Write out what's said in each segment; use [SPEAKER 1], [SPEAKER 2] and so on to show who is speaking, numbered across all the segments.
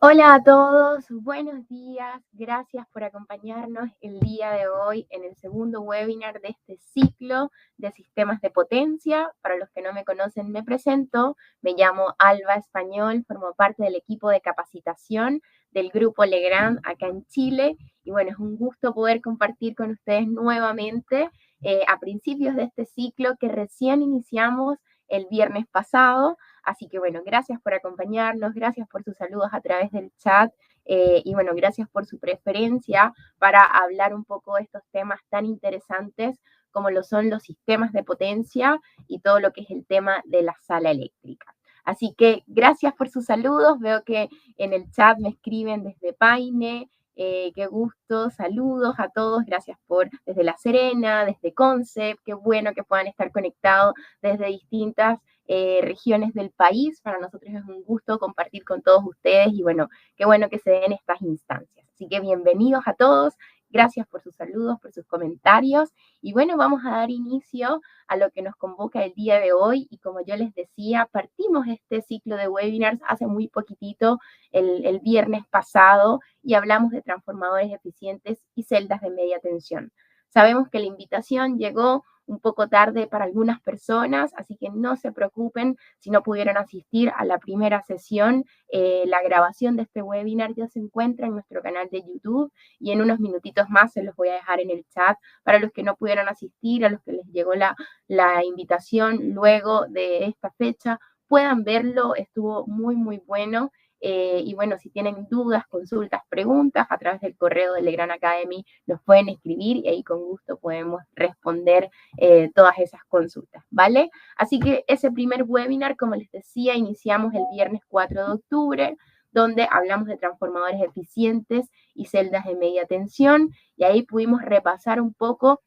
[SPEAKER 1] Hola a todos, buenos días, gracias por acompañarnos el día de hoy en el segundo webinar de este ciclo de sistemas de potencia. Para los que no me conocen, me presento, me llamo Alba Español, formo parte del equipo de capacitación del Grupo Legrand acá en Chile y bueno, es un gusto poder compartir con ustedes nuevamente a principios de este ciclo que recién iniciamos el viernes pasado. Así que bueno, gracias por acompañarnos, gracias por sus saludos a través del chat y bueno, gracias por su preferencia para hablar un poco de estos temas tan interesantes como lo son los sistemas de potencia y todo lo que es el tema de la sala eléctrica. Así que gracias por sus saludos, veo que en el chat me escriben desde Paine, qué gusto, saludos a todos, gracias por desde La Serena, desde Concept, qué bueno que puedan estar conectados desde distintas regiones del país. Para nosotros es un gusto compartir con todos ustedes y bueno, qué bueno que se den estas instancias. Así que bienvenidos a todos, gracias por sus saludos, por sus comentarios y bueno, vamos a dar inicio a lo que nos convoca el día de hoy y como yo les decía, partimos este ciclo de webinars hace muy poquitito, el viernes pasado y hablamos de transformadores eficientes y celdas de media tensión. Sabemos que la invitación llegó un poco tarde para algunas personas, así que no se preocupen si no pudieron asistir a la primera sesión. La grabación de este webinar ya se encuentra en nuestro canal de YouTube y en unos minutitos más se los voy a dejar en el chat para los que no pudieron asistir, a los que les llegó la invitación luego de esta fecha, puedan verlo, estuvo muy, muy bueno. Y bueno, si tienen dudas, consultas, preguntas, a través del correo de Legrand Academy nos pueden escribir y ahí con gusto podemos responder todas esas consultas, ¿vale? Así que ese primer webinar, como les decía, iniciamos el viernes 4 de octubre, donde hablamos de transformadores eficientes y celdas de media tensión, y ahí pudimos repasar un poco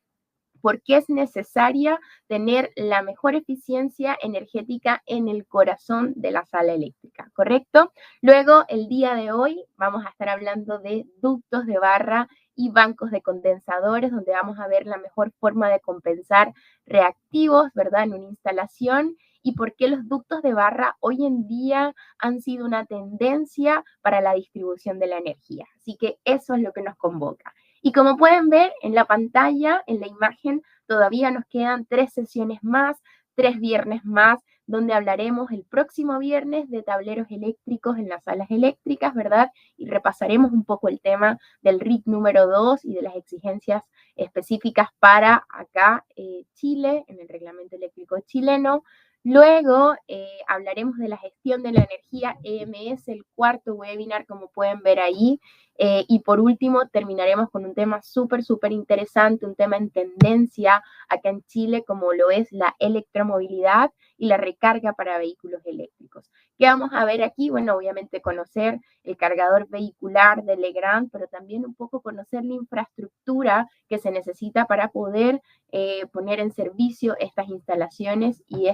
[SPEAKER 1] por qué es necesaria tener la mejor eficiencia energética en el corazón de la sala eléctrica, ¿correcto? Luego, el día de hoy, vamos a estar hablando de ductos de barra y bancos de condensadores, donde vamos a ver la mejor forma de compensar reactivos, ¿verdad?, en una instalación y por qué los ductos de barra hoy en día han sido una tendencia para la distribución de la energía. Así que eso es lo que nos convoca. Y como pueden ver en la pantalla, en la imagen, todavía nos quedan 3 sesiones más, 3 viernes más, donde hablaremos el próximo viernes de tableros eléctricos en las salas eléctricas, ¿verdad? Y repasaremos un poco el tema del RIC número 2 y de las exigencias específicas para acá, Chile, en el reglamento eléctrico chileno. Luego hablaremos de la gestión de la energía EMS, el cuarto webinar, como pueden ver ahí. Y por último, terminaremos con un tema súper interesante, un tema en tendencia acá en Chile, como lo es la electromovilidad y la recarga para vehículos eléctricos. ¿Qué vamos a ver aquí? Bueno, obviamente conocer el cargador vehicular de Legrand, pero también un poco conocer la infraestructura que se necesita para poder poner en servicio estas instalaciones y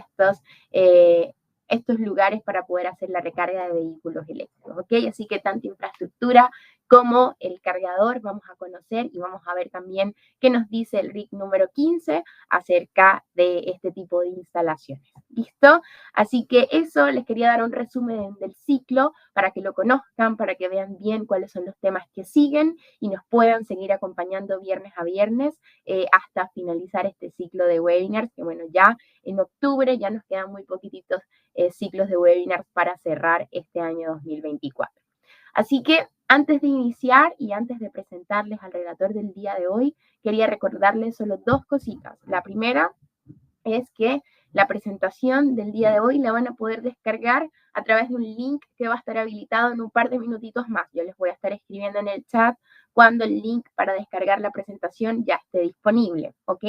[SPEAKER 1] estos lugares para poder hacer la recarga de vehículos eléctricos, ¿ok? Así que tanta infraestructura como el cargador vamos a conocer y vamos a ver también qué nos dice el RIC número 15 acerca de este tipo de instalaciones. ¿Listo? Así que eso, les quería dar un resumen del ciclo para que lo conozcan, para que vean bien cuáles son los temas que siguen y nos puedan seguir acompañando viernes a viernes hasta finalizar este ciclo de webinars, que bueno, ya en octubre ya nos quedan muy poquititos ciclos de webinars para cerrar este año 2024. Así que antes de iniciar y antes de presentarles al relator del día de hoy, quería recordarles solo 2 cositas. La primera es que la presentación del día de hoy la van a poder descargar a través de un link que va a estar habilitado en un par de minutitos más. Yo les voy a estar escribiendo en el chat cuando el link para descargar la presentación ya esté disponible, ¿ok?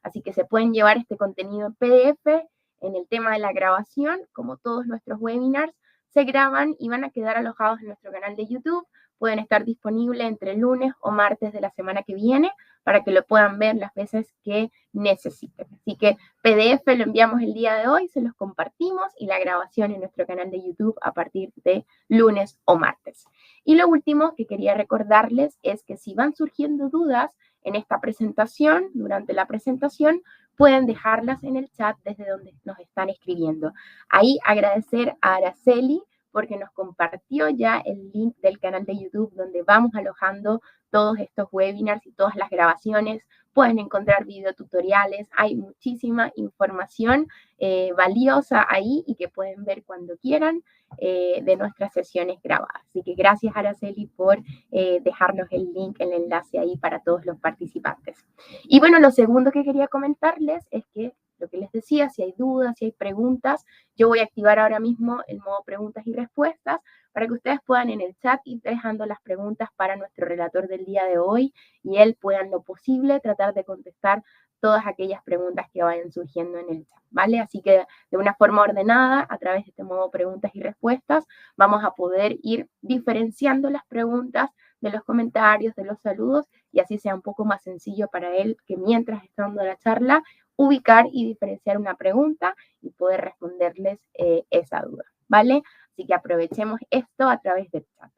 [SPEAKER 1] Así que se pueden llevar este contenido en PDF. En el tema de la grabación, como todos nuestros webinars, se graban y van a quedar alojados en nuestro canal de YouTube. Pueden estar disponibles entre lunes o martes de la semana que viene para que lo puedan ver las veces que necesiten. Así que PDF lo enviamos el día de hoy, se los compartimos y la grabación en nuestro canal de YouTube a partir de lunes o martes. Y lo último que quería recordarles es que si van surgiendo dudas en esta presentación, durante la presentación, pueden dejarlas en el chat desde donde nos están escribiendo. Ahí agradecer a Araceli porque nos compartió ya el link del canal de YouTube donde vamos alojando todos estos webinars y todas las grabaciones. Pueden encontrar videotutoriales, hay muchísima información valiosa ahí y que pueden ver cuando quieran de nuestras sesiones grabadas. Así que gracias, Araceli, por dejarnos el link, el enlace ahí para todos los participantes. Y bueno, lo segundo que quería comentarles es que lo que les decía, si hay dudas, si hay preguntas, yo voy a activar ahora mismo el modo preguntas y respuestas para que ustedes puedan en el chat ir dejando las preguntas para nuestro relator del día de hoy y él pueda en lo posible tratar de contestar todas aquellas preguntas que vayan surgiendo en el chat, ¿vale? Así que de una forma ordenada, a través de este modo preguntas y respuestas, vamos a poder ir diferenciando las preguntas de los comentarios, de los saludos, y así sea un poco más sencillo para él que mientras está dando la charla, ubicar y diferenciar una pregunta y poder responderles esa duda, ¿vale? Así que aprovechemos esto a través del chat.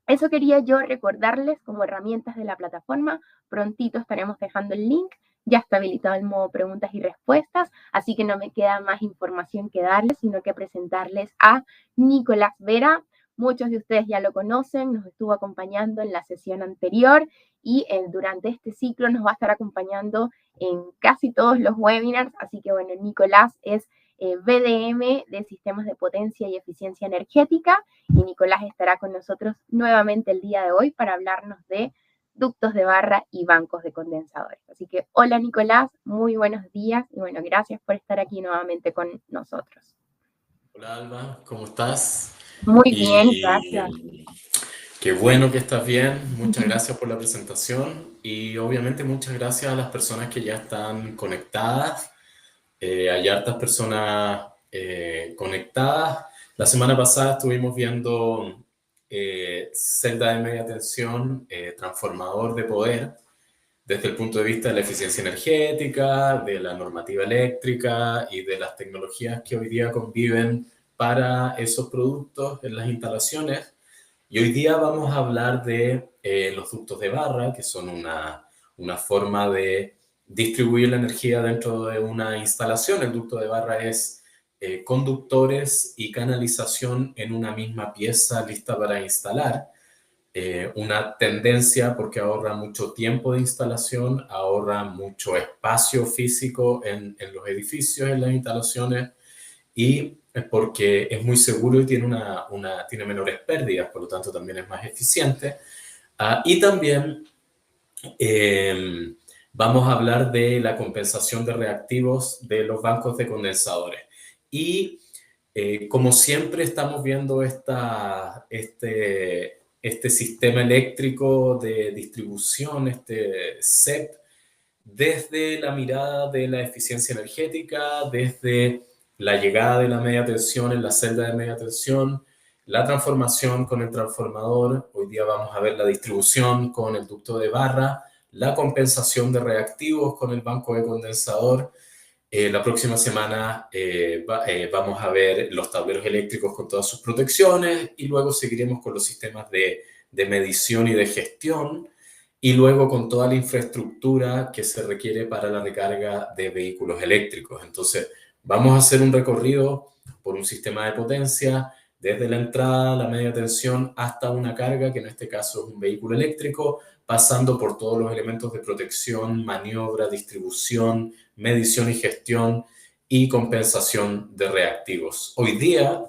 [SPEAKER 1] Eso quería yo recordarles como herramientas de la plataforma. Prontito estaremos dejando el link. Ya está habilitado el modo preguntas y respuestas, así que no me queda más información que darles, sino que presentarles a Nicolás Vera. Muchos de ustedes ya lo conocen, nos estuvo acompañando en la sesión anterior y durante este ciclo nos va a estar acompañando en casi todos los webinars. Así que bueno, Nicolás es BDM de Sistemas de Potencia y Eficiencia Energética y Nicolás estará con nosotros nuevamente el día de hoy para hablarnos de ductos de barra y bancos de condensadores. Así que hola Nicolás, muy buenos días y bueno, gracias por estar aquí nuevamente con nosotros.
[SPEAKER 2] Hola Alba, ¿cómo estás?
[SPEAKER 1] Muy bien, gracias.
[SPEAKER 2] Qué bueno que estás bien, muchas gracias por la presentación y obviamente muchas gracias a las personas que ya están conectadas. Hay hartas personas conectadas. La semana pasada estuvimos viendo celda de media tensión, transformador de poder, desde el punto de vista de la eficiencia energética, de la normativa eléctrica y de las tecnologías que hoy día conviven para esos productos en las instalaciones. Y hoy día vamos a hablar de los ductos de barra, que son una forma de distribuir la energía dentro de una instalación. El ducto de barra es conductores y canalización en una misma pieza lista para instalar. Una tendencia porque ahorra mucho tiempo de instalación, ahorra mucho espacio físico en los edificios, en las instalaciones, y porque es muy seguro y tiene menores pérdidas, por lo tanto también es más eficiente. Y también vamos a hablar de la compensación de reactivos de los bancos de condensadores. Y como siempre estamos viendo este sistema eléctrico de distribución, este CEP, desde la mirada de la eficiencia energética, desde la llegada de la media tensión en la celda de media tensión, la transformación con el transformador. Hoy día vamos a ver la distribución con el ducto de barra, la compensación de reactivos con el banco de condensador. La próxima semana vamos a ver los tableros eléctricos con todas sus protecciones y luego seguiremos con los sistemas de medición y de gestión y luego con toda la infraestructura que se requiere para la recarga de vehículos eléctricos. Entonces, vamos a hacer un recorrido por un sistema de potencia desde la entrada, la media tensión, hasta una carga, que en este caso es un vehículo eléctrico, pasando por todos los elementos de protección, maniobra, distribución, medición y gestión y compensación de reactivos. Hoy día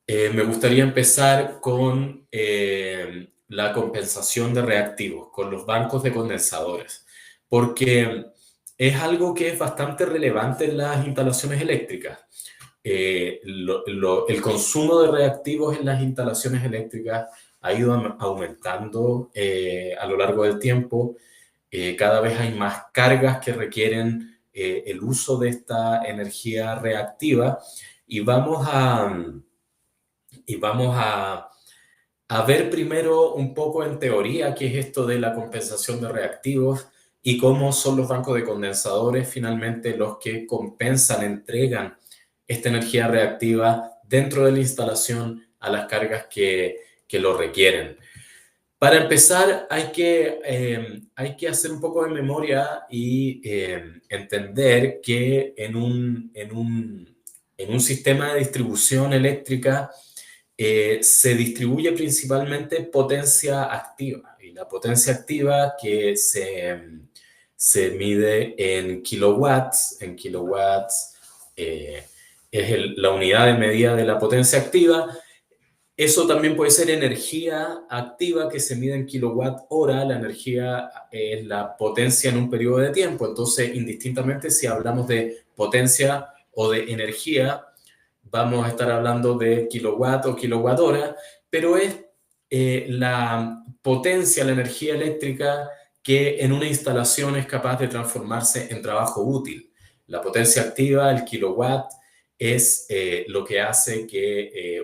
[SPEAKER 2] me gustaría empezar con la compensación de reactivos, con los bancos de condensadores, porque es algo que es bastante relevante en las instalaciones eléctricas. El consumo de reactivos en las instalaciones eléctricas ha ido aumentando a lo largo del tiempo. Cada vez hay más cargas que requieren el uso de esta energía reactiva y vamos a ver primero un poco en teoría qué es esto de la compensación de reactivos y cómo son los bancos de condensadores finalmente los que compensan, entregan esta energía reactiva dentro de la instalación a las cargas que lo requieren. Para empezar, hay que hacer un poco de memoria y entender que en un sistema de distribución eléctrica se distribuye principalmente potencia activa. Y la potencia activa se mide en kilowatts es la unidad de medida de la potencia activa. Eso también puede ser energía activa que se mide en kilowatt hora. La energía es la potencia en un periodo de tiempo. Entonces, indistintamente si hablamos de potencia o de energía, vamos a estar hablando de kilowatt o kilowatt hora, pero es la potencia, la energía eléctrica que en una instalación es capaz de transformarse en trabajo útil. La potencia activa, el kilowatt, es lo que hace que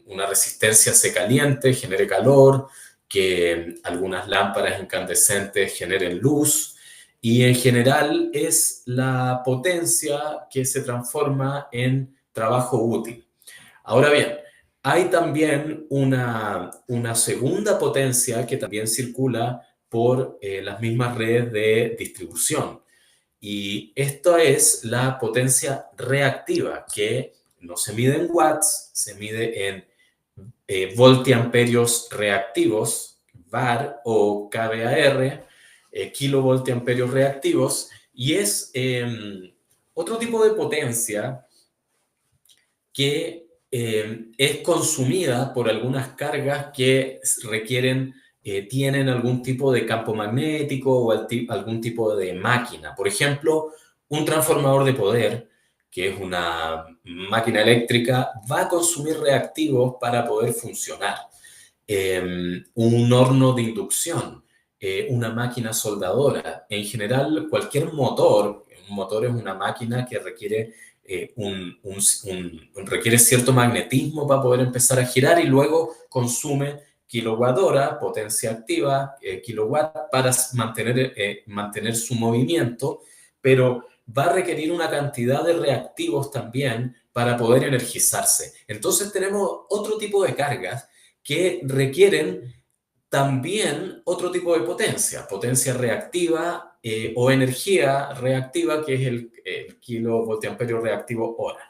[SPEAKER 2] una resistencia se caliente, genere calor, que algunas lámparas incandescentes generen luz, y en general es la potencia que se transforma en trabajo útil. Ahora bien, hay también una segunda potencia que también circula por las mismas redes de distribución. Y esto es la potencia reactiva, que no se mide en watts, se mide en voltiamperios reactivos, VAR o kVAR, kilovoltiamperios reactivos, y es otro tipo de potencia que es consumida por algunas cargas que tienen algún tipo de campo magnético o algún tipo de máquina. Por ejemplo, un transformador de poder, que es una máquina eléctrica, va a consumir reactivos para poder funcionar. Un horno de inducción, una máquina soldadora, en general cualquier motor, un motor es una máquina que requiere requiere cierto magnetismo para poder empezar a girar y luego consume kilowatt hora, potencia activa, kilowatt para mantener su movimiento, pero va a requerir una cantidad de reactivos también para poder energizarse. Entonces tenemos otro tipo de cargas que requieren también otro tipo de potencia reactiva o energía reactiva, que es el kilovoltiamperio reactivo hora.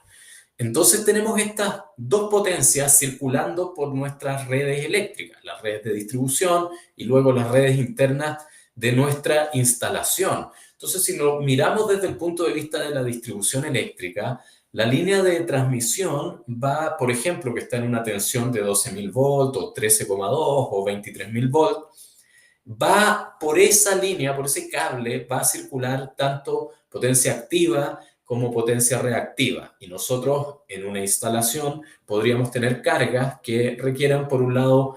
[SPEAKER 2] Entonces tenemos estas dos potencias circulando por nuestras redes eléctricas, las redes de distribución y luego las redes internas de nuestra instalación. Entonces, si nos miramos desde el punto de vista de la distribución eléctrica, la línea de transmisión va, por ejemplo, que está en una tensión de 12.000 volts o 13,2 o 23.000 volts, va por esa línea, por ese cable, va a circular tanto potencia activa como potencia reactiva. Y nosotros en una instalación podríamos tener cargas que requieran, por un lado,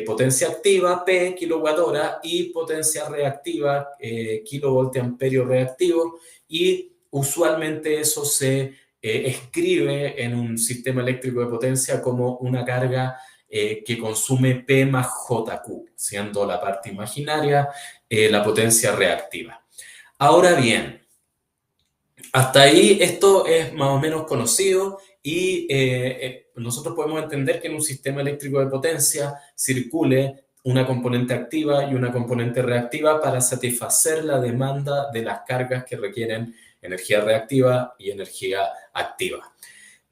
[SPEAKER 2] potencia activa, P, kilowatt hora, y potencia reactiva, kilovoltiamperio reactivo, y usualmente eso se escribe en un sistema eléctrico de potencia como una carga que consume P más JQ, siendo la parte imaginaria la potencia reactiva. Ahora bien, hasta ahí esto es más o menos conocido y nosotros podemos entender que en un sistema eléctrico de potencia circule una componente activa y una componente reactiva para satisfacer la demanda de las cargas que requieren energía reactiva y energía activa.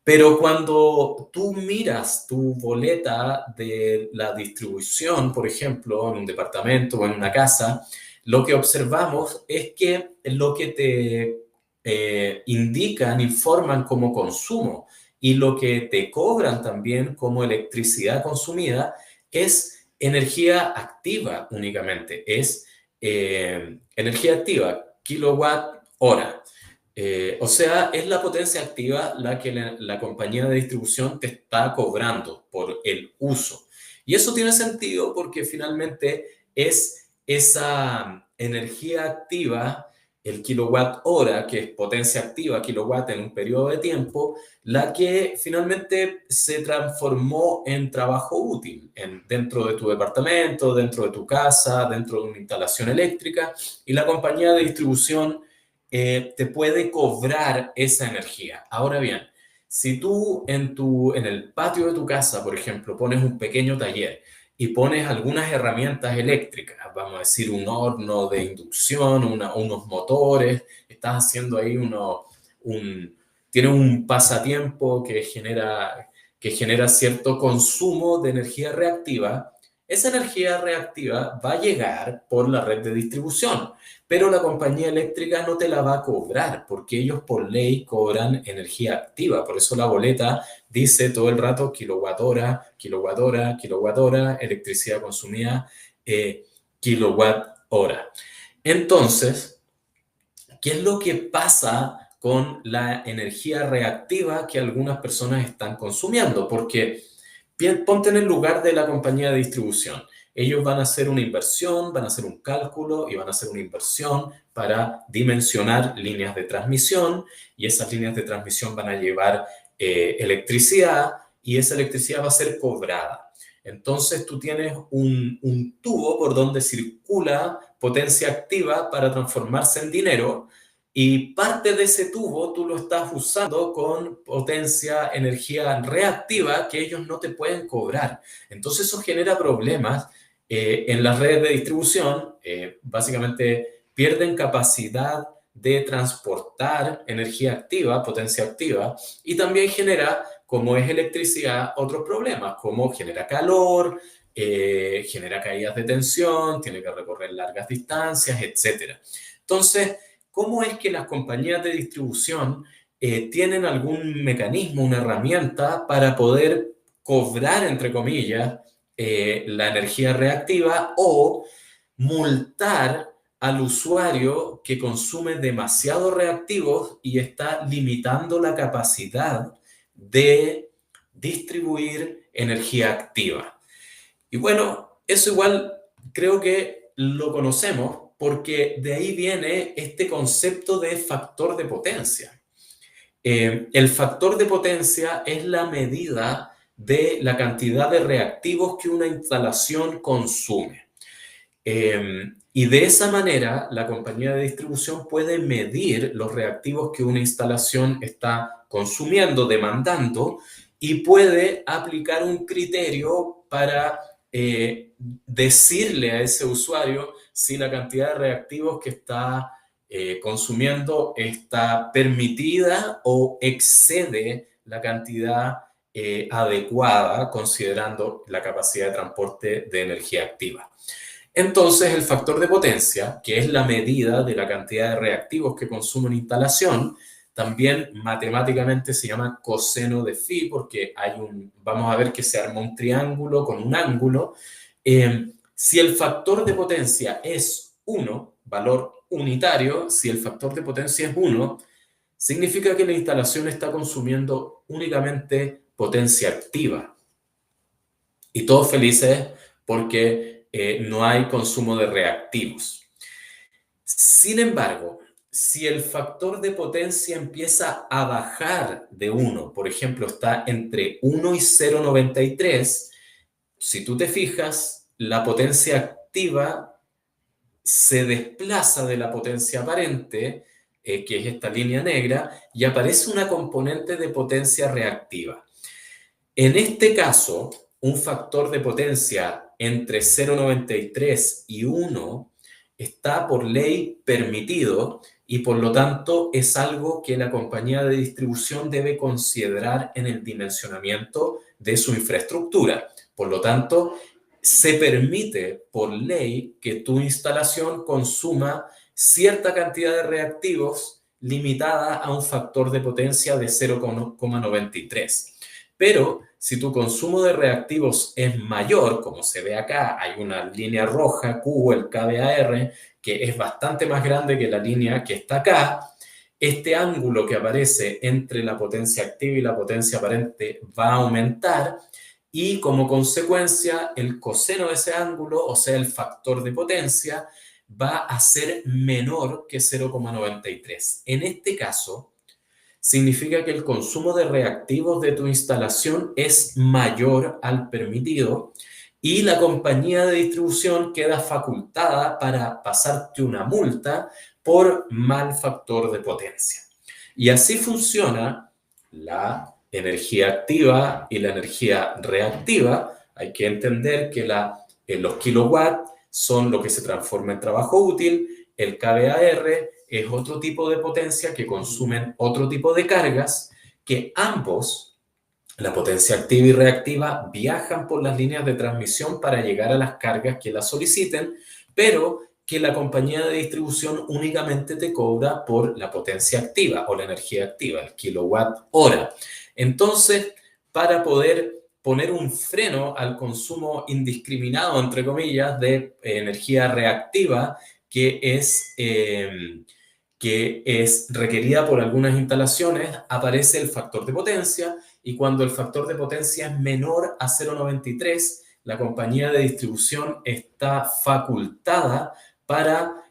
[SPEAKER 2] Pero cuando tú miras tu boleta de la distribución, por ejemplo, en un departamento o en una casa, lo que observamos es que lo que te indican, informan como consumo y lo que te cobran también como electricidad consumida es energía activa únicamente, es energía activa, kilowatt hora. O sea, es la potencia activa la que la compañía de distribución te está cobrando por el uso. Y eso tiene sentido porque finalmente es esa energía activa, el kilowatt hora, que es potencia activa, kilowatt en un periodo de tiempo, la que finalmente se transformó en trabajo útil dentro de tu departamento, dentro de tu casa, dentro de una instalación eléctrica, y la compañía de distribución te puede cobrar esa energía. Ahora bien, si tú en el patio de tu casa, por ejemplo, pones un pequeño taller y pones algunas herramientas eléctricas, vamos a decir un horno de inducción, unos motores, estás haciendo ahí tienes un pasatiempo que genera cierto consumo de energía reactiva. Esa energía reactiva va a llegar por la red de distribución, pero la compañía eléctrica no te la va a cobrar porque ellos por ley cobran energía activa. Por eso la boleta dice todo el rato kilowatt hora, kilowatt hora, kilowatt hora, electricidad consumida, kilowatt hora. Entonces, ¿qué es lo que pasa con la energía reactiva que algunas personas están consumiendo? Porque ponte en el lugar de la compañía de distribución. Ellos van a hacer una inversión, van a hacer un cálculo y van a hacer una inversión para dimensionar líneas de transmisión, y esas líneas de transmisión van a llevar electricidad, y esa electricidad va a ser cobrada. Entonces tú tienes un tubo por donde circula potencia activa para transformarse en dinero, y parte de ese tubo tú lo estás usando con potencia, energía reactiva que ellos no te pueden cobrar. Entonces eso genera problemas en las redes de distribución. Básicamente pierden capacidad de transportar energía activa, potencia activa, y también genera, como es electricidad, otros problemas, como genera calor, genera caídas de tensión, tiene que recorrer largas distancias, etc. Entonces, ¿cómo es que las compañías de distribución tienen algún mecanismo, una herramienta para poder cobrar, entre comillas, la energía reactiva o multar al usuario que consume demasiados reactivos y está limitando la capacidad de distribuir energía activa? Y bueno, eso igual creo que lo conocemos porque de ahí viene este concepto de factor de potencia. El factor de potencia es la medida de la cantidad de reactivos que una instalación consume. Y de esa manera, la compañía de distribución puede medir los reactivos que una instalación está consumiendo, demandando, y puede aplicar un criterio para decirle a ese usuario si la cantidad de reactivos que está consumiendo está permitida o excede la cantidad adecuada, considerando la capacidad de transporte de energía activa. Entonces, el factor de potencia, que es la medida de la cantidad de reactivos que consume una instalación, también matemáticamente se llama coseno de phi, porque vamos a ver que se arma un triángulo con un ángulo. Si el factor de potencia es 1, valor unitario, si el factor de potencia es 1, significa que la instalación está consumiendo únicamente potencia activa. Y todos felices porque no hay consumo de reactivos. Sin embargo, si el factor de potencia empieza a bajar de 1, por ejemplo, está entre 1 y 0,93, si tú te fijas, la potencia activa se desplaza de la potencia aparente, que es esta línea negra, y aparece una componente de potencia reactiva. En este caso, un factor de potencia entre 0,93 y 1 está por ley permitido, y por lo tanto es algo que la compañía de distribución debe considerar en el dimensionamiento de su infraestructura. Por lo tanto, se permite por ley que tu instalación consuma cierta cantidad de reactivos limitada a un factor de potencia de 0,93. Pero si tu consumo de reactivos es mayor, como se ve acá, hay una línea roja, Q, el kVAR, que es bastante más grande que la línea que está acá, este ángulo que aparece entre la potencia activa y la potencia aparente va a aumentar, y como consecuencia el coseno de ese ángulo, o sea, el factor de potencia, va a ser menor que 0,93. En este caso, significa que el consumo de reactivos de tu instalación es mayor al permitido, y la compañía de distribución queda facultada para pasarte una multa por mal factor de potencia. Y así funciona la energía activa y la energía reactiva. Hay que entender que los kilowatts son lo que se transforma en trabajo útil, el kVAR es otro tipo de potencia que consumen otro tipo de cargas, que ambos, la potencia activa y reactiva, viajan por las líneas de transmisión para llegar a las cargas que las soliciten, pero que la compañía de distribución únicamente te cobra por la potencia activa o la energía activa, el kilowatt hora. Entonces, para poder poner un freno al consumo indiscriminado, entre comillas, de energía reactiva que es requerida por algunas instalaciones, aparece el factor de potencia, y cuando el factor de potencia es menor a 0,93, la compañía de distribución está facultada para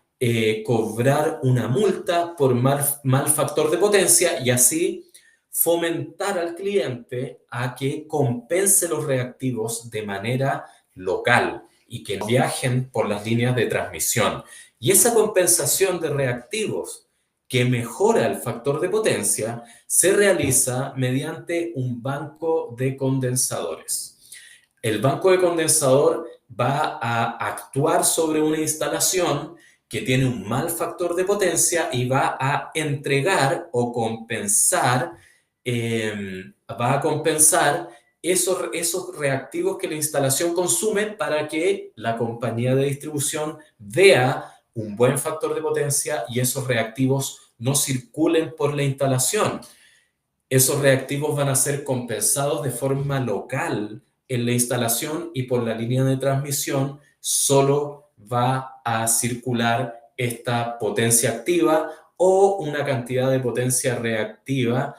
[SPEAKER 2] cobrar una multa por mal factor de potencia y así fomentar al cliente a que compense los reactivos de manera local y que no viajen por las líneas de transmisión. Y esa compensación de reactivos que mejora el factor de potencia se realiza mediante un banco de condensadores. El banco de condensador va a actuar sobre una instalación que tiene un mal factor de potencia y va a entregar o compensar, esos reactivos que la instalación consume para que la compañía de distribución vea un buen factor de potencia y esos reactivos no circulen por la instalación. Esos reactivos van a ser compensados de forma local en la instalación y por la línea de transmisión solo va a circular esta potencia activa o una cantidad de potencia reactiva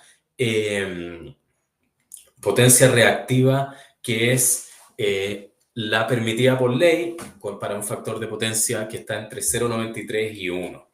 [SPEAKER 2] que es la permitida por ley para un factor de potencia que está entre 0,93 y 1.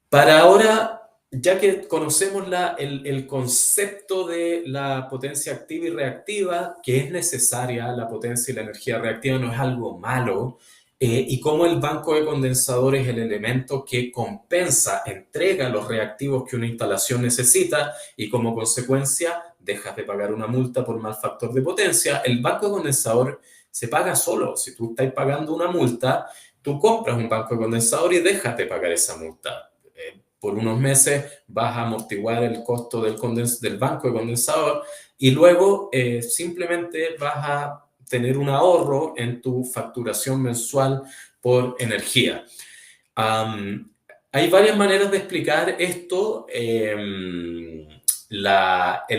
[SPEAKER 2] Para ahora, ya que conocemos el concepto de la potencia activa y reactiva, que es necesaria, la potencia y la energía reactiva no es algo malo, y cómo el banco de condensadores es el elemento que compensa, entrega los reactivos que una instalación necesita y como consecuencia dejas de pagar una multa por mal factor de potencia, el banco de condensador se paga solo. Si tú estás pagando una multa, tú compras un banco de condensador y dejas de pagar esa multa. Por unos meses vas a amortiguar el costo del banco de condensador y luego simplemente vas a tener un ahorro en tu facturación mensual por energía. Hay varias maneras de explicar esto. El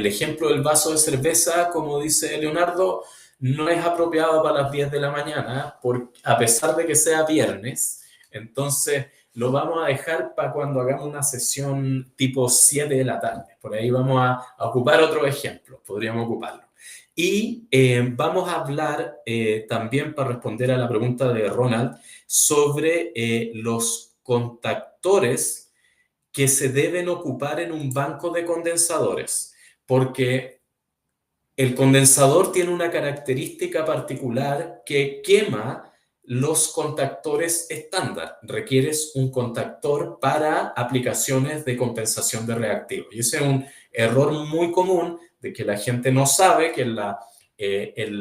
[SPEAKER 2] ejemplo del vaso de cerveza, como dice Leonardo, no es apropiado para las 10 de la mañana, a pesar de que sea viernes. Entonces, lo vamos a dejar para cuando hagamos una sesión tipo 7 de la tarde. Por ahí vamos a ocupar otro ejemplo, podríamos ocuparlo. Y vamos a hablar también, para responder a la pregunta de Ronald, sobre los contactores que se deben ocupar en un banco de condensadores, porque el condensador tiene una característica particular que quema los contactores estándar. Requieres un contactor para aplicaciones de compensación de reactivos. Y ese es un error muy común de que la gente no sabe que en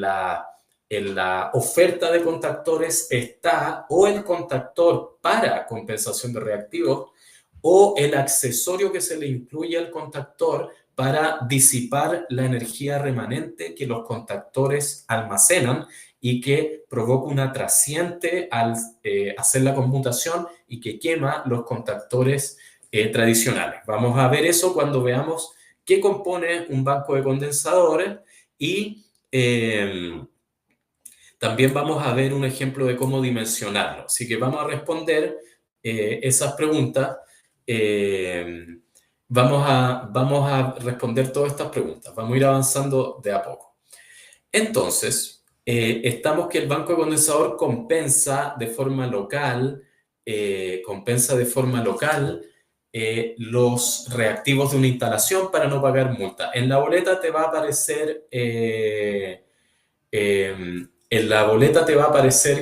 [SPEAKER 2] la oferta de contactores está o el contactor para compensación de reactivos o el accesorio que se le incluye al contactor para disipar la energía remanente que los contactores almacenan y que provoca una trasciente al hacer la conmutación y que quema los contactores tradicionales. Vamos a ver eso cuando veamos qué compone un banco de condensadores y también vamos a ver un ejemplo de cómo dimensionarlo. Así que vamos a responder esas preguntas. Vamos a responder todas estas preguntas. Vamos a ir avanzando de a poco. Entonces, estamos que el banco de condensador compensa de forma local los reactivos de una instalación para no pagar multa. En la boleta te va a aparecer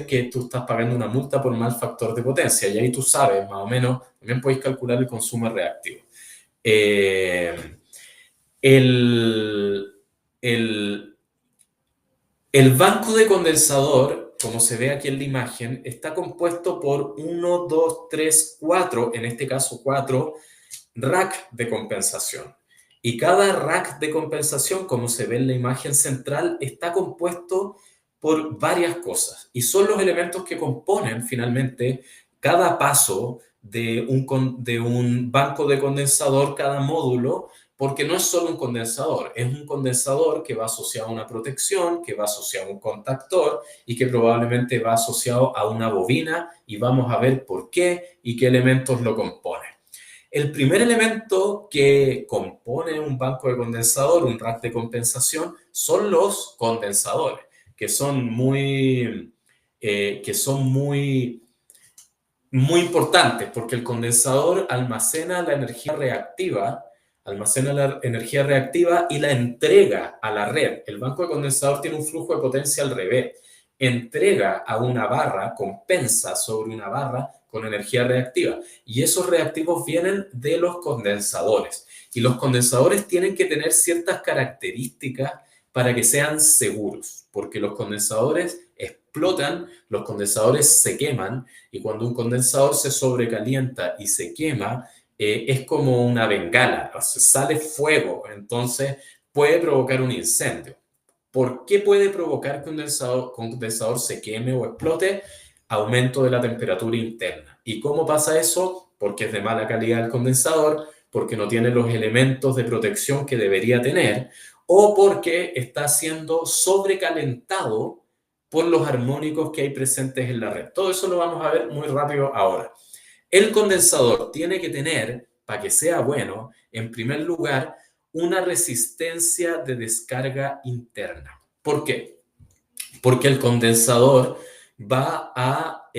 [SPEAKER 2] que tú estás pagando una multa por mal factor de potencia y ahí tú sabes más o menos, también podéis calcular el consumo reactivo. El banco de condensador, como se ve aquí en la imagen, está compuesto por 1, 2, 3, 4, en este caso 4 rack de compensación. Y cada rack de compensación, como se ve en la imagen central, está compuesto por varias cosas. Y son los elementos que componen finalmente cada paso de un banco de condensador, cada módulo, porque no es solo un condensador, es un condensador que va asociado a una protección, que va asociado a un contactor y que probablemente va asociado a una bobina, y vamos a ver por qué y qué elementos lo componen. El primer elemento que compone un banco de condensador, un rack de compensación, son los condensadores, que son muy importantes, porque el condensador almacena la energía reactiva y la entrega a la red. El banco de condensador tiene un flujo de potencia al revés. Entrega a una barra, compensa sobre una barra con energía reactiva. Y esos reactivos vienen de los condensadores. Y los condensadores tienen que tener ciertas características para que sean seguros, porque los condensadores explotan, los condensadores se queman, y cuando un condensador se sobrecalienta y se quema, es como una bengala, o sea, sale fuego, entonces puede provocar un incendio. ¿Por qué puede provocar que un condensador se queme o explote? Aumento de la temperatura interna. ¿Y cómo pasa eso? Porque es de mala calidad el condensador, porque no tiene los elementos de protección que debería tener, o porque está siendo sobrecalentado por los armónicos que hay presentes en la red. Todo eso lo vamos a ver muy rápido ahora. El condensador tiene que tener, para que sea bueno, en primer lugar, una resistencia de descarga interna. ¿Por qué? Porque el condensador va a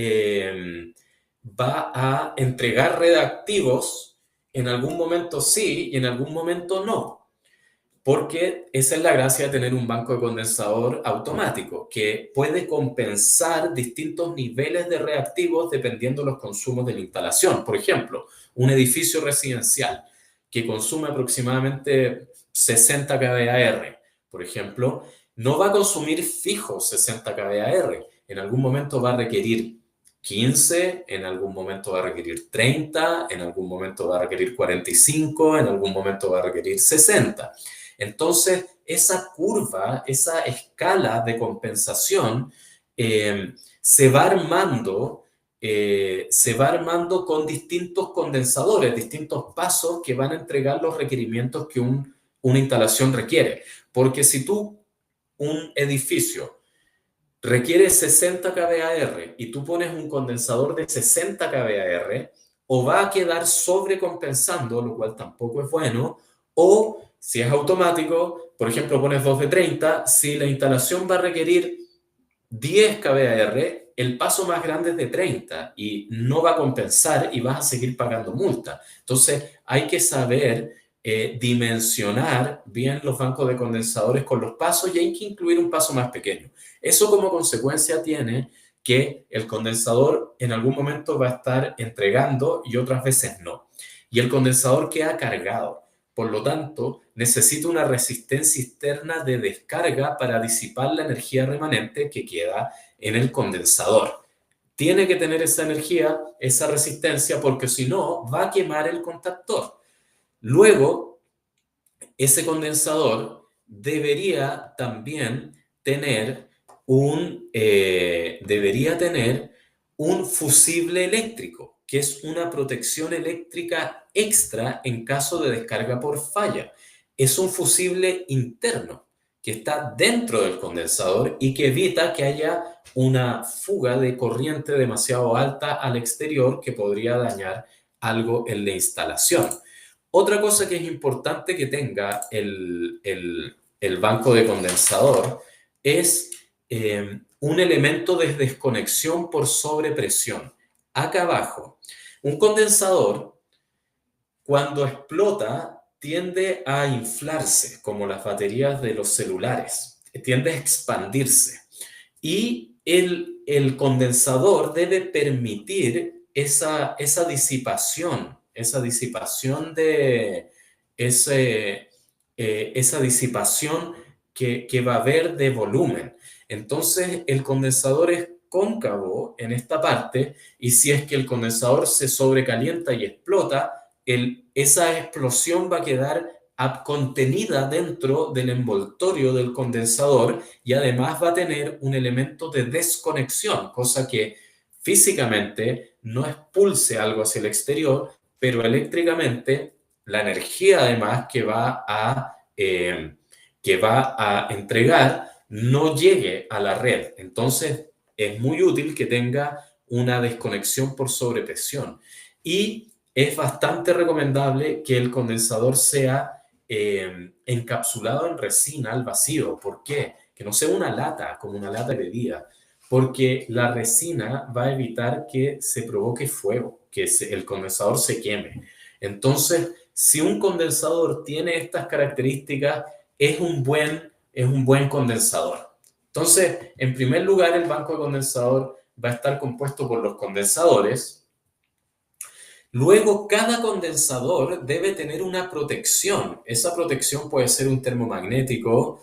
[SPEAKER 2] entregar reactivos, en algún momento sí y en algún momento no. Porque esa es la gracia de tener un banco de condensador automático, que puede compensar distintos niveles de reactivos dependiendo de los consumos de la instalación. Por ejemplo, un edificio residencial que consume aproximadamente 60 kVAR, por ejemplo, no va a consumir fijo 60 kVAR. En algún momento va a requerir 15, en algún momento va a requerir 30, en algún momento va a requerir 45, en algún momento va a requerir 60. Entonces, esa curva, esa escala de compensación se va armando con distintos condensadores, distintos pasos que van a entregar los requerimientos que una instalación requiere. Porque si un edificio requiere 60 kVAR y tú pones un condensador de 60 kVAR, o va a quedar sobrecompensando, lo cual tampoco es bueno, o si es automático, por ejemplo, pones dos de 30, si la instalación va a requerir 10 kVAR, el paso más grande es de 30 y no va a compensar y vas a seguir pagando multa. Entonces, hay que saber dimensionar bien los bancos de condensadores con los pasos, y hay que incluir un paso más pequeño. Eso como consecuencia tiene que el condensador en algún momento va a estar entregando y otras veces no. Y el condensador queda cargado. Por lo tanto, necesita una resistencia externa de descarga para disipar la energía remanente que queda en el condensador. Tiene que tener esa energía, esa resistencia, porque si no, va a quemar el contactor. Luego, ese condensador debería también tener un fusible eléctrico, que es una protección eléctrica extra en caso de descarga por falla. Es un fusible interno que está dentro del condensador y que evita que haya una fuga de corriente demasiado alta al exterior que podría dañar algo en la instalación. Otra cosa que es importante que tenga el banco de condensador es un elemento de desconexión por sobrepresión. Acá abajo, un condensador, cuando explota, tiende a inflarse, como las baterías de los celulares, tiende a expandirse. Y el condensador debe permitir esa disipación, esa disipación que va a haber de volumen. Entonces, el condensador es cóncavo en esta parte y si es que el condensador se sobrecalienta y explota, esa explosión va a quedar contenida dentro del envoltorio del condensador y además va a tener un elemento de desconexión, cosa que físicamente no expulse algo hacia el exterior, pero eléctricamente la energía además que va a entregar no llegue a la red. Entonces es muy útil que tenga una desconexión por sobrepresión y es bastante recomendable que el condensador sea encapsulado en resina al vacío. ¿Por qué? Que no sea una lata, como una lata de bebida, porque la resina va a evitar que se provoque fuego, que el condensador se queme. Entonces, si un condensador tiene estas características, es un buen condensador. Entonces, en primer lugar, el banco de condensador va a estar compuesto por los condensadores. Luego, cada condensador debe tener una protección. Esa protección puede ser un termomagnético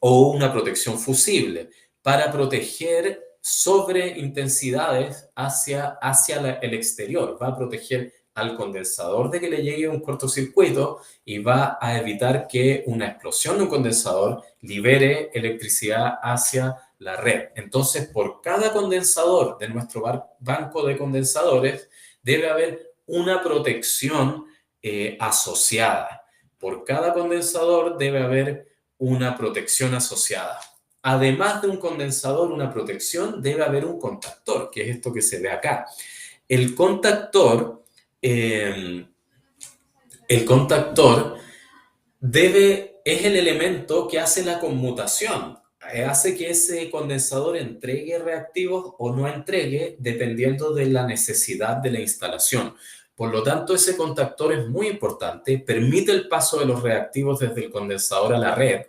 [SPEAKER 2] o una protección fusible para proteger sobre intensidades hacia el exterior. Va a proteger al condensador de que le llegue un cortocircuito y va a evitar que una explosión de un condensador libere electricidad hacia la red. Entonces, por cada condensador de nuestro banco de condensadores, debe haber una protección asociada. Por cada condensador debe haber una protección asociada. Además de un condensador, una protección, debe haber un contactor, que es esto que se ve acá. El contactor, eh, el contactor es el elemento que hace la conmutación, hace que ese condensador entregue reactivos o no entregue dependiendo de la necesidad de la instalación. Por lo tanto, ese contactor es muy importante, permite el paso de los reactivos desde el condensador a la red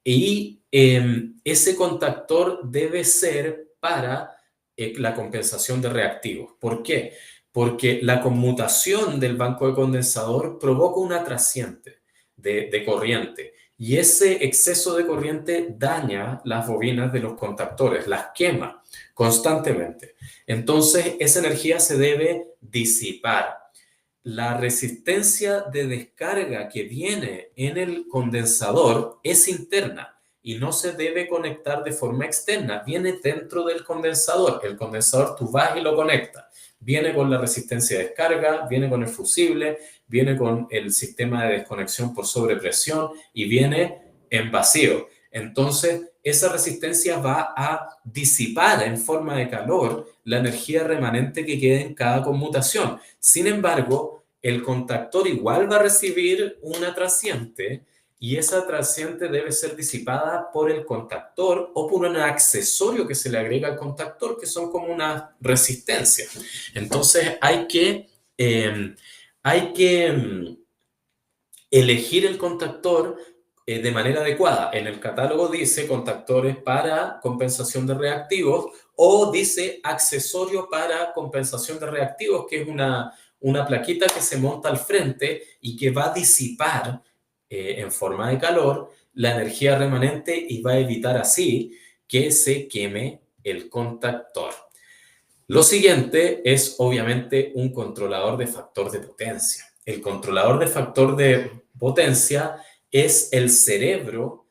[SPEAKER 2] y ese contactor debe ser para la compensación de reactivos. ¿Por qué? Porque la conmutación del banco de condensador provoca una trasciente de corriente y ese exceso de corriente daña las bobinas de los contactores, las quema constantemente. Entonces, esa energía se debe disipar. La resistencia de descarga que viene en el condensador es interna y no se debe conectar de forma externa, viene dentro del condensador. El condensador tú vas y lo conectas. Viene con la resistencia de descarga, viene con el fusible, viene con el sistema de desconexión por sobrepresión y viene en vacío. Entonces, esa resistencia va a disipar en forma de calor la energía remanente que quede en cada conmutación. Sin embargo, el contactor igual va a recibir una trasciente y esa trasciente debe ser disipada por el contactor o por un accesorio que se le agrega al contactor, que son como una resistencia. Entonces, hay que elegir el contactor de manera adecuada. En el catálogo dice contactores para compensación de reactivos o dice accesorio para compensación de reactivos, que es una plaquita que se monta al frente y que va a disipar en forma de calor la energía remanente y va a evitar así que se queme el contactor. Lo siguiente es obviamente un controlador de factor de potencia. El controlador de factor de potencia es el cerebro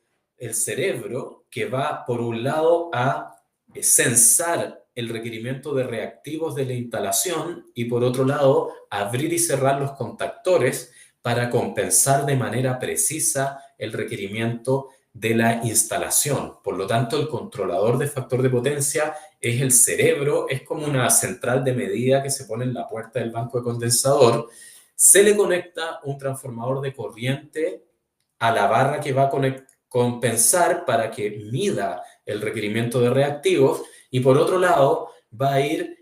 [SPEAKER 2] que va por un lado a censar el requerimiento de reactivos de la instalación y por otro lado abrir y cerrar los contactores para compensar de manera precisa el requerimiento de la instalación. Por lo tanto, el controlador de factor de potencia es el cerebro, es como una central de medida que se pone en la puerta del banco de condensador. Se le conecta un transformador de corriente a la barra que va a compensar para que mida el requerimiento de reactivos y por otro lado va a ir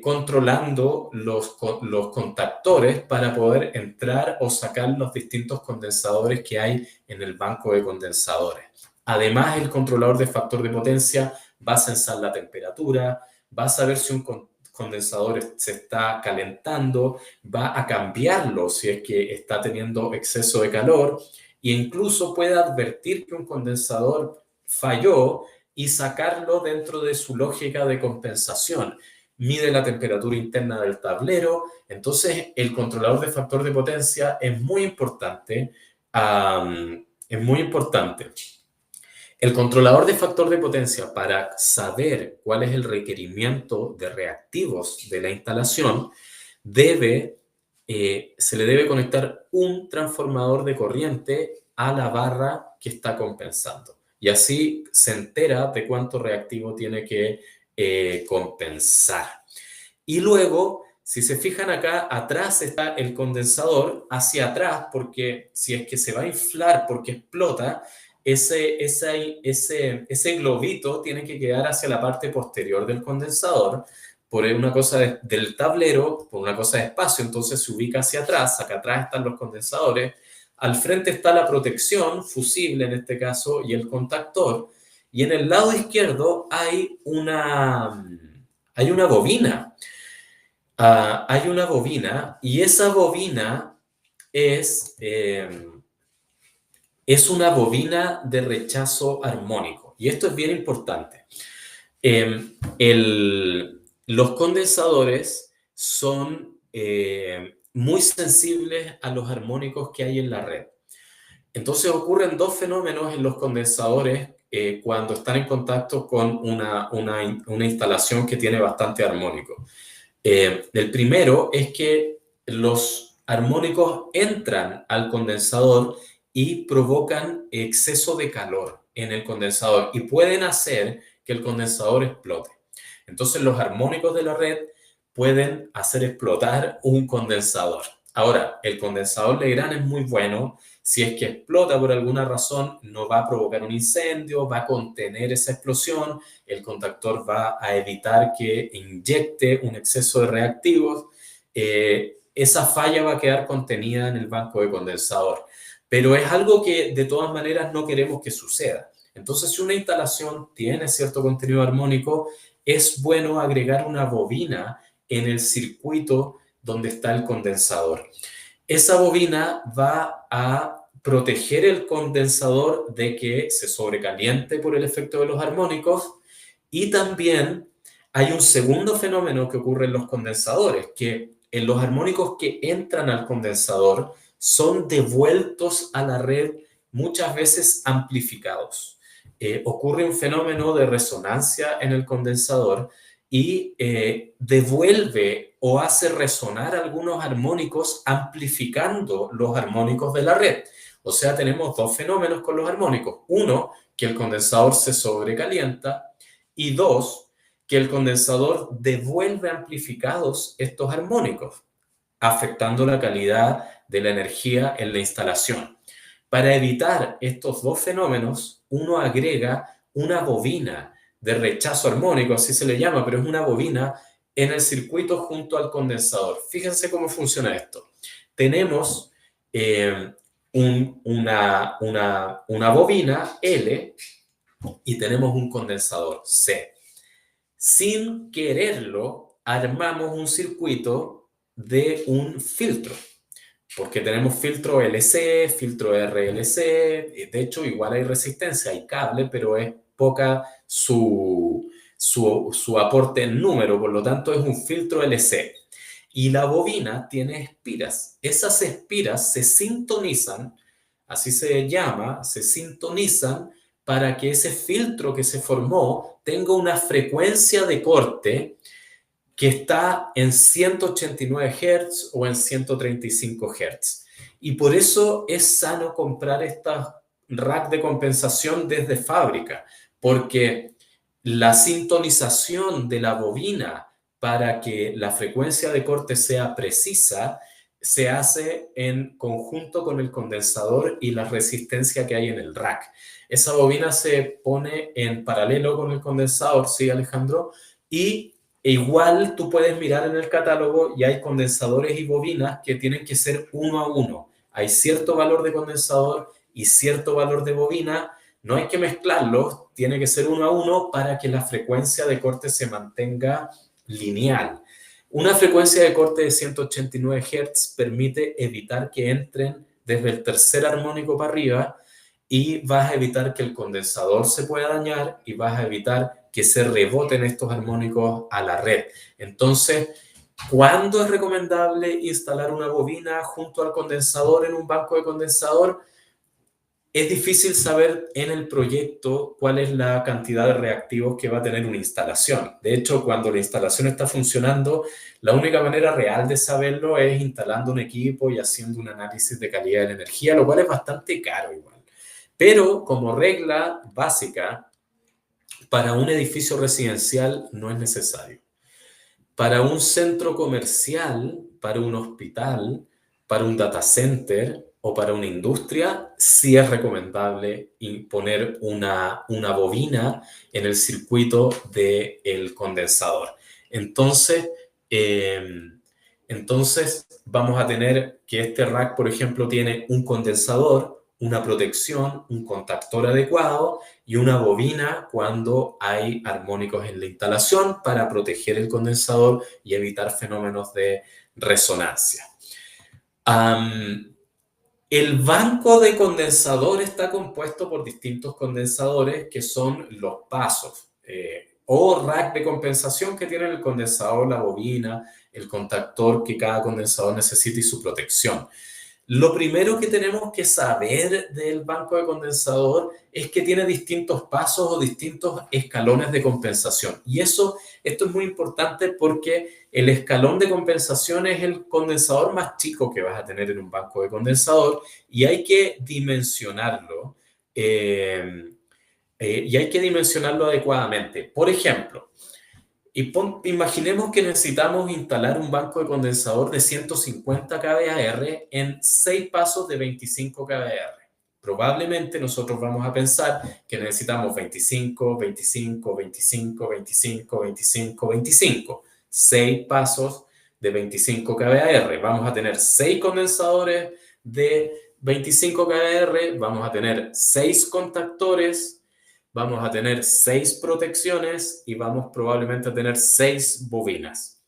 [SPEAKER 2] controlando los contactores para poder entrar o sacar los distintos condensadores que hay en el banco de condensadores. Además, el controlador de factor de potencia va a censar la temperatura, va a saber si un condensador se está calentando, va a cambiarlo si es que está teniendo exceso de calor e incluso puede advertir que un condensador falló y sacarlo dentro de su lógica de compensación. Mide la temperatura interna del tablero. Entonces, el controlador de factor de potencia es muy importante. Es muy importante. El controlador de factor de potencia, para saber cuál es el requerimiento de reactivos de la instalación, se le debe conectar un transformador de corriente a la barra que está compensando. Y así se entera de cuánto reactivo tiene que compensar. Y luego, si se fijan acá, atrás está el condensador, hacia atrás, porque si es que se va a inflar porque explota, ese globito tiene que quedar hacia la parte posterior del condensador, por una cosa del tablero, por una cosa de espacio, entonces se ubica hacia atrás, acá atrás están los condensadores, al frente está la protección, fusible en este caso, y el contactor, y en el lado izquierdo hay una bobina. Hay una bobina, y esa bobina es una bobina de rechazo armónico. Y esto es bien importante. Los condensadores son muy sensibles a los armónicos que hay en la red. Entonces ocurren dos fenómenos en los condensadores cuando están en contacto con una instalación que tiene bastante armónico. El primero es que los armónicos entran al condensador y provocan exceso de calor en el condensador y pueden hacer que el condensador explote. Entonces los armónicos de la red pueden hacer explotar un condensador. Ahora, el condensador Legrand es muy bueno. Si es que explota por alguna razón, no va a provocar un incendio, va a contener esa explosión, el contactor va a evitar que inyecte un exceso de reactivos. Esa falla va a quedar contenida en el banco de condensador. Pero es algo que de todas maneras no queremos que suceda. Entonces, si una instalación tiene cierto contenido armónico, es bueno agregar una bobina en el circuito donde está el condensador. Esa bobina va a proteger el condensador de que se sobrecaliente por el efecto de los armónicos, y también hay un segundo fenómeno que ocurre en los condensadores, que en los armónicos que entran al condensador son devueltos a la red muchas veces amplificados. Ocurre un fenómeno de resonancia en el condensador y devuelve o hace resonar algunos armónicos amplificando los armónicos de la red. O sea, tenemos dos fenómenos con los armónicos. Uno, que el condensador se sobrecalienta, y dos, que el condensador devuelve amplificados estos armónicos, afectando la calidad de la energía en la instalación. Para evitar estos dos fenómenos, uno agrega una bobina de rechazo armónico, así se le llama, pero es una bobina en el circuito junto al condensador. Fíjense cómo funciona esto. Tenemos una bobina L y tenemos un condensador C. Sin quererlo, armamos un circuito de un filtro, porque tenemos filtro LC, filtro RLC, de hecho igual hay resistencia, hay cable, pero es poca su aporte en número, por lo tanto es un filtro LC. Y la bobina tiene espiras. Esas espiras se sintonizan, así se llama, se sintonizan para que ese filtro que se formó tenga una frecuencia de corte que está en 189 Hz o en 135 Hz. Y por eso es sano comprar estas rack de compensación desde fábrica, porque la sintonización de la bobina para que la frecuencia de corte sea precisa se hace en conjunto con el condensador y la resistencia que hay en el rack. Esa bobina se pone en paralelo con el condensador, ¿sí, Alejandro? Y igual tú puedes mirar en el catálogo y hay condensadores y bobinas que tienen que ser uno a uno. Hay cierto valor de condensador y cierto valor de bobina. No hay que mezclarlos, tiene que ser uno a uno para que la frecuencia de corte se mantenga lineal. Una frecuencia de corte de 189 Hz permite evitar que entren desde el tercer armónico para arriba y vas a evitar que el condensador se pueda dañar y vas a evitar que se reboten estos armónicos a la red. Entonces, ¿cuándo es recomendable instalar una bobina junto al condensador en un banco de condensador? Es difícil saber en el proyecto cuál es la cantidad de reactivos que va a tener una instalación. De hecho, cuando la instalación está funcionando, la única manera real de saberlo es instalando un equipo y haciendo un análisis de calidad de la energía, lo cual es bastante caro igual. Pero como regla básica, para un edificio residencial no es necesario. Para un centro comercial, para un hospital, para un data center o para una industria, sí es recomendable poner una bobina en el circuito del condensador. Entonces, vamos a tener que este rack, por ejemplo, tiene un condensador, una protección, un contactor adecuado y una bobina cuando hay armónicos en la instalación para proteger el condensador y evitar fenómenos de resonancia. El banco de condensador está compuesto por distintos condensadores que son los pasos o rack de compensación que tienen el condensador, la bobina, el contactor que cada condensador necesita y su protección. Lo primero que tenemos que saber del banco de condensador es que tiene distintos pasos o distintos escalones de compensación. Y esto es muy importante porque el escalón de compensación es el condensador más chico que vas a tener en un banco de condensador y hay que dimensionarlo adecuadamente. Por ejemplo, imaginemos que necesitamos instalar un banco de condensador de 150 kVAR en 6 pasos de 25 kVAR. Probablemente nosotros vamos a pensar que necesitamos 25, 25, 25, 25, 25, 25. 6 pasos de 25 kVAR. Vamos a tener 6 condensadores de 25 kVAR, vamos a tener 6 contactores, vamos a tener 6 protecciones y vamos probablemente a tener 6 bobinas.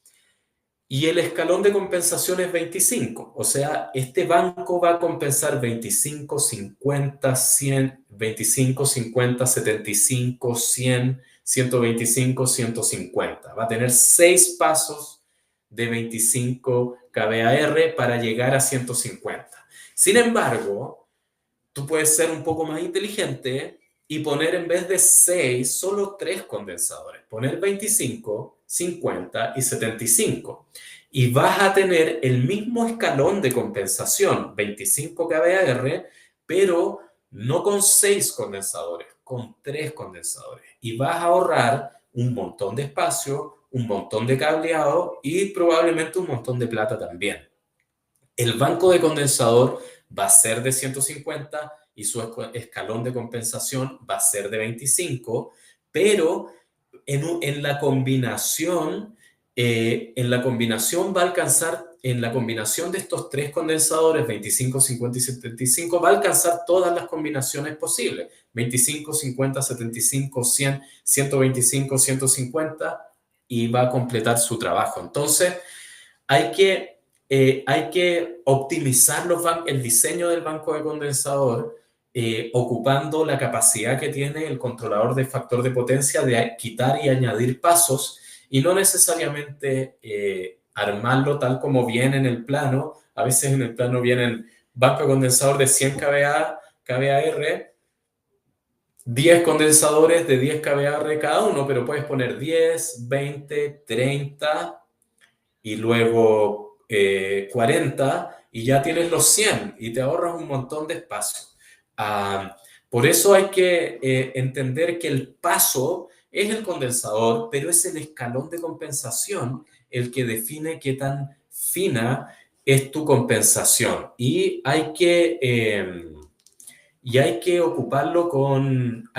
[SPEAKER 2] Y el escalón de compensación es 25, o sea, este banco va a compensar 25, 50, 100, 25, 50, 75, 100, 125, 150. Va a tener 6 pasos de 25 kVAR para llegar a 150. Sin embargo, tú puedes ser un poco más inteligente y poner en vez de 6, solo 3 condensadores. Poner 25, 50 y 75. Y vas a tener el mismo escalón de compensación, 25 kVAR, pero no con 6 condensadores, con 3 condensadores. Y vas a ahorrar un montón de espacio, un montón de cableado y probablemente un montón de plata también. El banco de condensador va a ser de 150 y su escalón de compensación va a ser de 25, pero en la combinación va a alcanzar, en la combinación de estos 3 condensadores, 25, 50 y 75, va a alcanzar todas las combinaciones posibles. 25, 50, 75, 100, 125, 150 y va a completar su trabajo. Entonces, hay que optimizar el diseño del banco de condensador ocupando la capacidad que tiene el controlador de factor de potencia de quitar y añadir pasos y no necesariamente armarlo tal como viene en el plano. A veces en el plano viene el banco de condensador de 100 kVAR, 10 condensadores de 10 kVAR cada uno, pero puedes poner 10, 20, 30 y luego 40 y ya tienes los 100 y te ahorras un montón de espacio. Por eso hay que entender que el paso es el condensador, pero es el escalón de compensación el que define qué tan fina es tu compensación. Y hay que ocuparlo con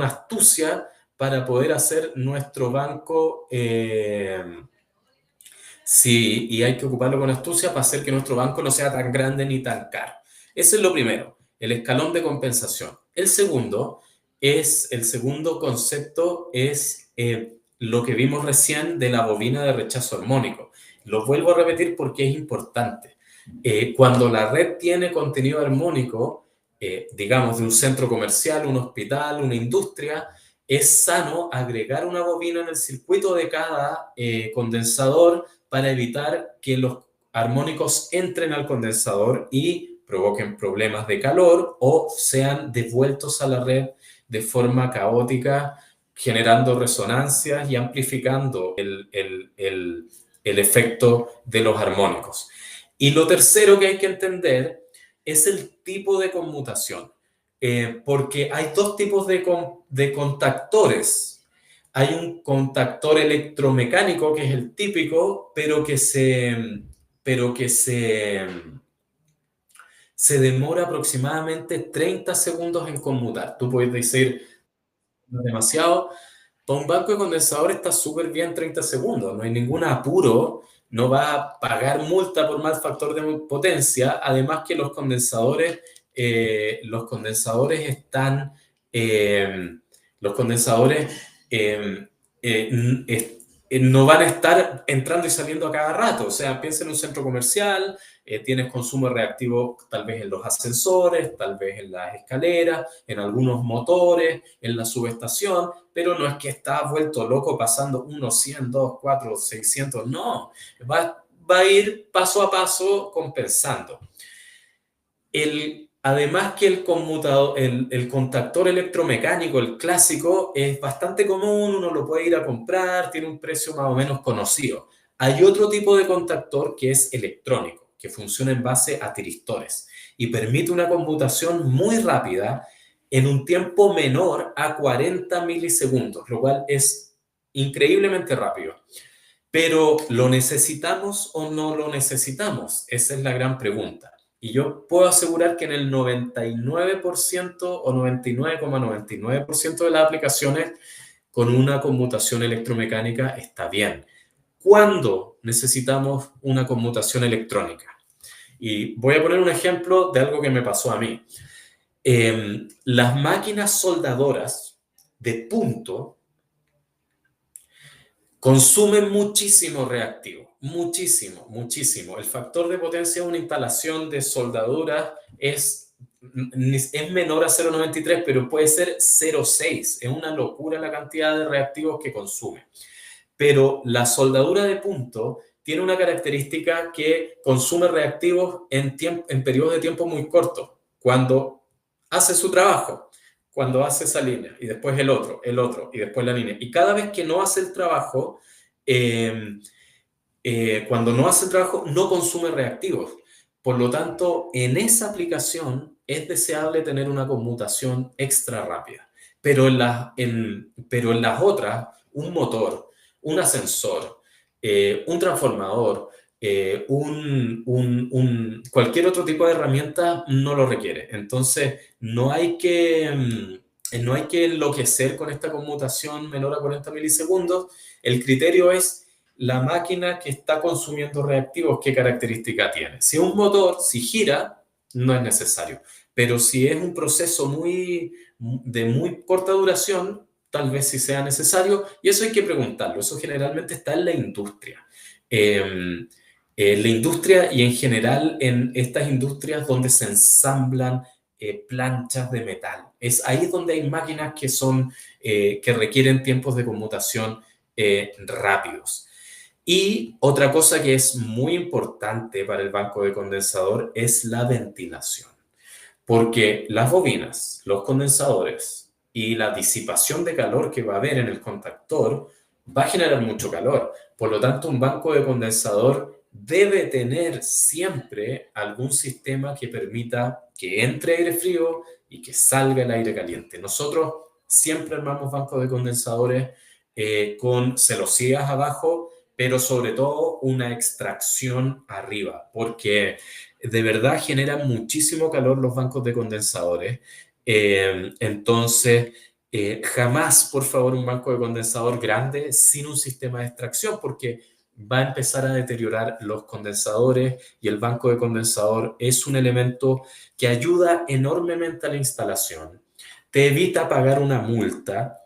[SPEAKER 2] astucia para poder hacer nuestro banco. Sí, y hay que ocuparlo con astucia para hacer que nuestro banco no sea tan grande ni tan caro. Eso es lo primero, el escalón de compensación. El segundo concepto es lo que vimos recién de la bobina de rechazo armónico. Lo vuelvo a repetir porque es importante. Cuando la red tiene contenido armónico, digamos, de un centro comercial, un hospital, una industria, es sano agregar una bobina en el circuito de cada condensador para evitar que los armónicos entren al condensador y provoquen problemas de calor o sean devueltos a la red de forma caótica, generando resonancias y amplificando el efecto de los armónicos. Y lo tercero que hay que entender es el tipo de conmutación, porque hay dos tipos de contactores. Hay un contactor electromecánico, que es el típico, pero que se demora aproximadamente 30 segundos en conmutar. Tú puedes decir, no es demasiado. Para un banco de condensadores está súper bien 30 segundos, no hay ningún apuro, no va a pagar multa por mal factor de potencia, además que los condensadores están, los condensadores eh, no van a estar entrando y saliendo a cada rato, o sea, piensa en un centro comercial, tienes consumo reactivo tal vez en los ascensores, tal vez en las escaleras, en algunos motores, en la subestación, pero no es que estás vuelto loco pasando 1, 100, 2, 4, 600, no, va a ir paso a paso compensando. Además que el conmutador, el contactor electromecánico, el clásico, es bastante común, uno lo puede ir a comprar, tiene un precio más o menos conocido. Hay otro tipo de contactor que es electrónico, que funciona en base a tiristores y permite una conmutación muy rápida en un tiempo menor a 40 milisegundos, lo cual es increíblemente rápido. Pero ¿lo necesitamos o no lo necesitamos? Esa es la gran pregunta. Y yo puedo asegurar que en el 99% o 99,99% de las aplicaciones con una conmutación electromecánica está bien. ¿Cuándo necesitamos una conmutación electrónica? Y voy a poner un ejemplo de algo que me pasó a mí. Las máquinas soldadoras de punto consumen muchísimo reactivo, muchísimo, muchísimo. El factor de potencia de una instalación de soldadura es menor a 0,93, pero puede ser 0,6. Es una locura la cantidad de reactivos que consume. Pero la soldadura de punto tiene una característica que consume reactivos en periodos de tiempo muy cortos, cuando hace su trabajo, cuando hace esa línea, y después el otro, y después la línea. Y cada vez que no hace el trabajo, cuando no hace el trabajo, no consume reactivos. Por lo tanto, en esa aplicación es deseable tener una conmutación extra rápida. Pero pero en las otras, un motor, un ascensor, un transformador, cualquier otro tipo de herramienta no lo requiere. Entonces, no hay que enloquecer con esta conmutación menor a 40 milisegundos. El criterio es la máquina que está consumiendo reactivos, ¿qué característica tiene? Si es un motor, si gira, no es necesario. Pero si es un proceso de muy corta duración, tal vez sí sea necesario, y eso hay que preguntarlo. Eso generalmente está en la industria. La industria y en general en estas industrias donde se ensamblan planchas de metal. Es ahí donde hay máquinas que requieren tiempos de conmutación rápidos. Y otra cosa que es muy importante para el banco de condensador es la ventilación, porque las bobinas, los condensadores y la disipación de calor que va a haber en el contactor va a generar mucho calor. Por lo tanto, un banco de condensador debe tener siempre algún sistema que permita que entre aire frío y que salga el aire caliente. Nosotros siempre armamos bancos de condensadores con celosías abajo, pero sobre todo una extracción arriba, porque de verdad generan muchísimo calor los bancos de condensadores. Entonces, jamás, por favor, un banco de condensador grande sin un sistema de extracción, porque va a empezar a deteriorar los condensadores y el banco de condensador es un elemento que ayuda enormemente a la instalación, te evita pagar una multa,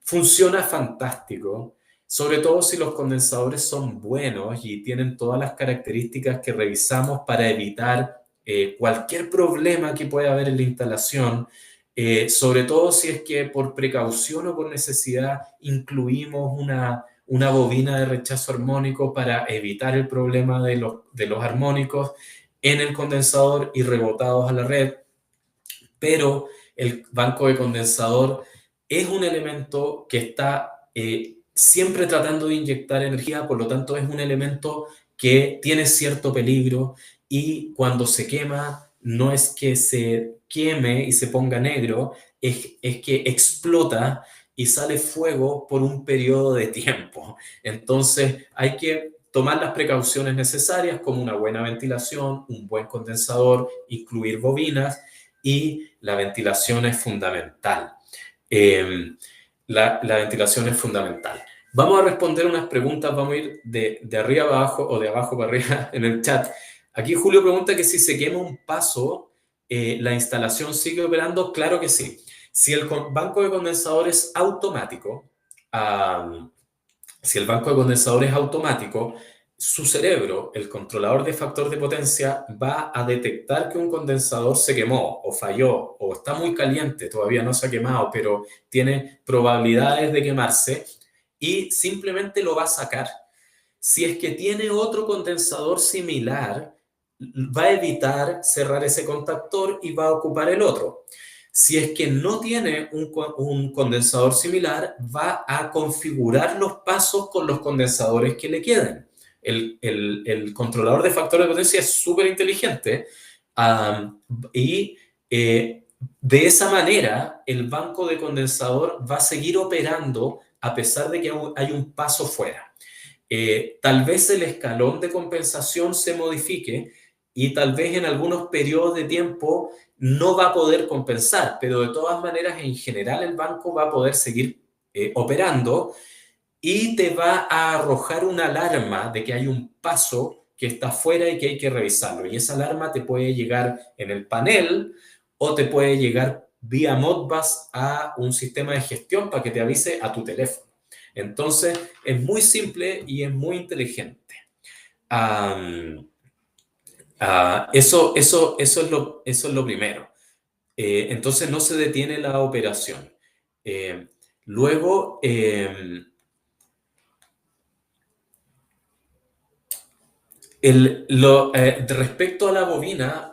[SPEAKER 2] funciona fantástico, sobre todo si los condensadores son buenos y tienen todas las características que revisamos para evitar cualquier problema que pueda haber en la instalación, sobre todo si es que por precaución o por necesidad incluimos una bobina de rechazo armónico para evitar el problema de los armónicos en el condensador y rebotados a la red. Pero el banco de condensador es un elemento que está siempre tratando de inyectar energía, por lo tanto es un elemento que tiene cierto peligro y cuando se quema no es que se queme y se ponga negro, es que explota y sale fuego por un periodo de tiempo. Entonces hay que tomar las precauciones necesarias como una buena ventilación, un buen condensador, incluir bobinas, y la ventilación es fundamental. La ventilación es fundamental. Vamos a responder unas preguntas, vamos a ir de arriba abajo o de abajo para arriba en el chat. Aquí Julio pregunta que si se quema un paso, ¿la instalación sigue operando? Claro que sí. Si el banco de condensador es automático, su cerebro, el controlador de factor de potencia, va a detectar que un condensador se quemó o falló o está muy caliente, todavía no se ha quemado, pero tiene probabilidades de quemarse y simplemente lo va a sacar. Si es que tiene otro condensador similar, va a evitar cerrar ese contactor y va a ocupar el otro. Si es que no tiene un condensador similar, va a configurar los pasos con los condensadores que le queden. El controlador de factor de potencia es súper inteligente y de esa manera el banco de condensador va a seguir operando a pesar de que hay un paso fuera. Tal vez el escalón de compensación se modifique y tal vez en algunos periodos de tiempo no va a poder compensar, pero de todas maneras en general el banco va a poder seguir operando y te va a arrojar una alarma de que hay un paso que está fuera y que hay que revisarlo. Y esa alarma te puede llegar en el panel o te puede llegar vía Modbus a un sistema de gestión para que te avise a tu teléfono. Entonces, es muy simple y es muy inteligente. Eso es lo primero. Entonces, no se detiene la operación. Luego, respecto a la bobina,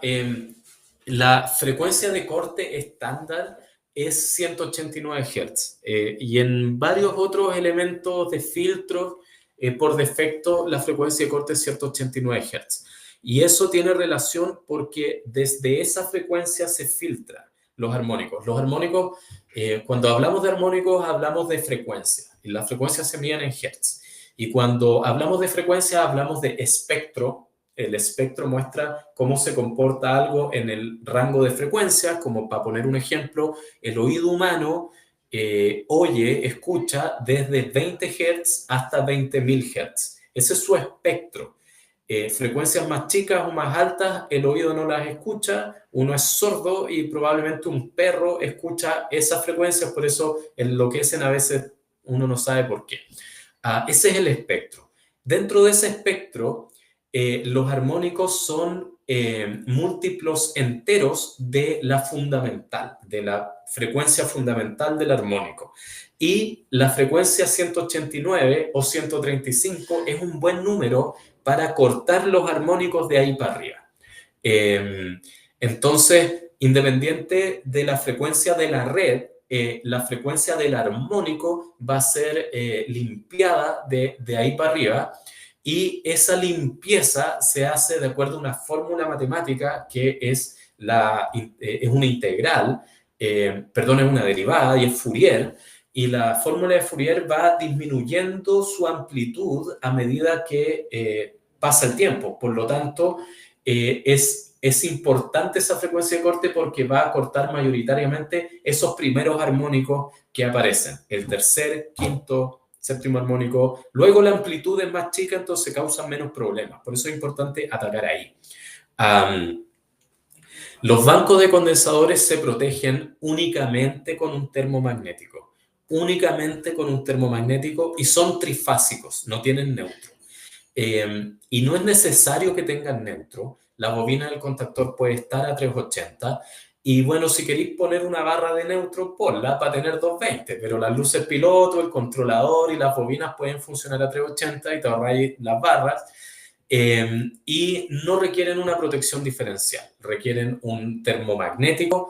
[SPEAKER 2] la frecuencia de corte estándar es 189 Hz y en varios otros elementos de filtros, por defecto, la frecuencia de corte es 189 Hz. Y eso tiene relación porque desde esa frecuencia se filtran los armónicos. Los armónicos, cuando hablamos de armónicos, hablamos de frecuencia y las frecuencias se miden en Hz. Y cuando hablamos de frecuencia, hablamos de espectro. El espectro muestra cómo se comporta algo en el rango de frecuencia, como para poner un ejemplo, el oído humano escucha desde 20 Hz hasta 20.000 Hz. Ese es su espectro. Frecuencias más chicas o más altas, el oído no las escucha, uno es sordo y probablemente un perro escucha esas frecuencias, por eso enloquecen a veces, uno no sabe por qué. Ese es el espectro. Dentro de ese espectro, los armónicos son múltiplos enteros de la fundamental, de la frecuencia fundamental del armónico. Y la frecuencia 189 o 135 es un buen número para cortar los armónicos de ahí para arriba. Entonces, independiente de la frecuencia de la red, la frecuencia del armónico va a ser limpiada de ahí para arriba y esa limpieza se hace de acuerdo a una fórmula matemática que es una integral, es una derivada y es Fourier, y la fórmula de Fourier va disminuyendo su amplitud a medida que pasa el tiempo. Por lo tanto, es importante esa frecuencia de corte porque va a cortar mayoritariamente esos primeros armónicos que aparecen, el tercer, quinto, séptimo armónico. Luego la amplitud es más chica, entonces causan menos problemas. Por eso es importante atacar ahí. Los bancos de condensadores se protegen únicamente con un termomagnético. Únicamente con un termomagnético y son trifásicos, no tienen neutro. Y no es necesario que tengan neutro, la bobina del contactor puede estar a 380. Y bueno, si queréis poner una barra de neutro, ponla para tener 220, pero las luces piloto, el controlador y las bobinas pueden funcionar a 380 y te ahorráis las barras. Y no requieren una protección diferencial, requieren un termomagnético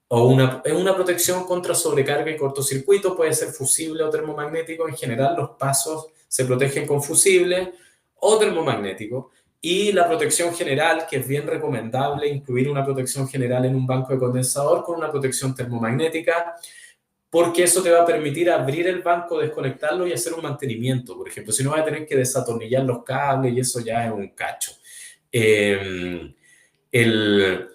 [SPEAKER 2] o una protección contra sobrecarga y cortocircuito, puede ser fusible o termomagnético. En general, los pasos se protegen con fusible o termomagnético. Y la protección general, que es bien recomendable incluir una protección general en un banco de condensador con una protección termomagnética, porque eso te va a permitir abrir el banco, desconectarlo y hacer un mantenimiento. Por ejemplo, si no vas a tener que desatornillar los cables y eso ya es un cacho. Eh, el,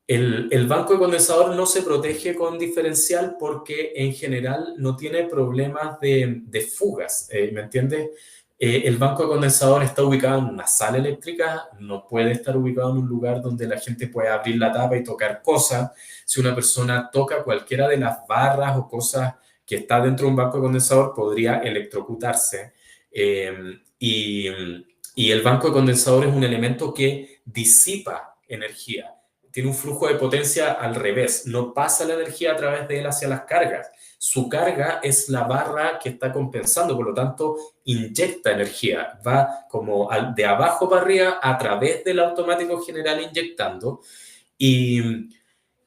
[SPEAKER 2] el banco de condensador no se protege con diferencial porque en general no tiene problemas de fugas, ¿me entiendes? El banco de condensador está ubicado en una sala eléctrica, no puede estar ubicado en un lugar donde la gente pueda abrir la tapa y tocar cosas. Si una persona toca cualquiera de las barras o cosas que está dentro de un banco de condensador, podría electrocutarse. Y, y el banco de condensador es un elemento que disipa energía, tiene un flujo de potencia al revés, no pasa la energía a través de él hacia las cargas. Su carga es la barra que está compensando, por lo tanto, inyecta energía, va como de abajo para arriba a través del automático general inyectando. Y,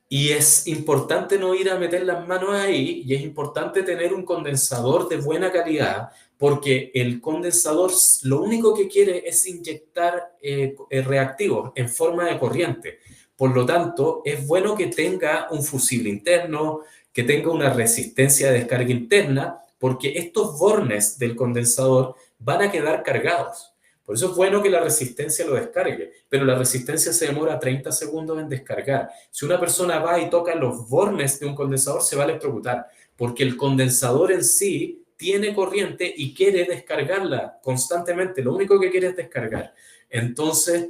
[SPEAKER 2] y es importante no ir a meter las manos ahí, y es importante tener un condensador de buena calidad, porque el condensador lo único que quiere es inyectar reactivos en forma de corriente. Por lo tanto, es bueno que tenga un fusible interno, que tenga una resistencia de descarga interna, porque estos bornes del condensador van a quedar cargados. Por eso es bueno que la resistencia lo descargue, pero la resistencia se demora 30 segundos en descargar. Si una persona va y toca los bornes de un condensador, se va a electrocutar, porque el condensador en sí tiene corriente y quiere descargarla constantemente. Lo único que quiere es descargar. Entonces,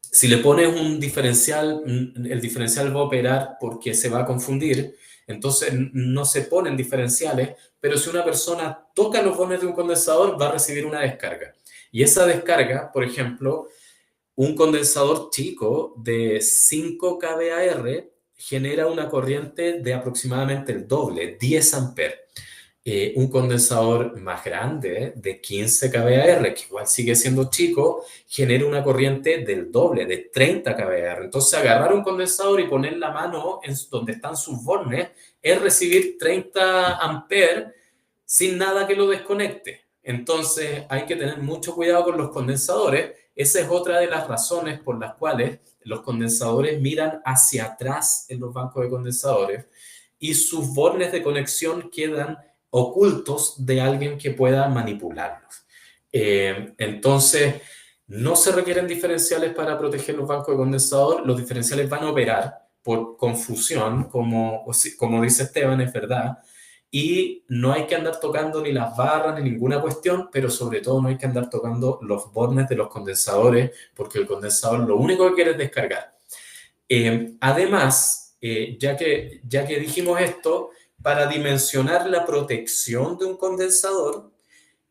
[SPEAKER 2] si le pones un diferencial, el diferencial va a operar porque se va a confundir, entonces no se ponen diferenciales, pero si una persona toca los bornes de un condensador, va a recibir una descarga. Y esa descarga, por ejemplo, un condensador chico de 5 kVAR genera una corriente de aproximadamente el doble, 10 amperes. Un condensador más grande de 15 kVAR, que igual sigue siendo chico, genera una corriente del doble, de 30 kVAR. Entonces, agarrar un condensador y poner la mano en donde están sus bornes es recibir 30 amperes sin nada que lo desconecte. Entonces, hay que tener mucho cuidado con los condensadores. Esa es otra de las razones por las cuales los condensadores miran hacia atrás en los bancos de condensadores y sus bornes de conexión quedan ocultos de alguien que pueda manipularlos. Entonces, no se requieren diferenciales para proteger los bancos de condensador. Los diferenciales van a operar por confusión, como dice Esteban, es verdad. Y no hay que andar tocando ni las barras ni ninguna cuestión, pero sobre todo no hay que andar tocando los bornes de los condensadores, porque el condensador lo único que quiere es descargar. Además, ya que dijimos esto, para dimensionar la protección de un condensador,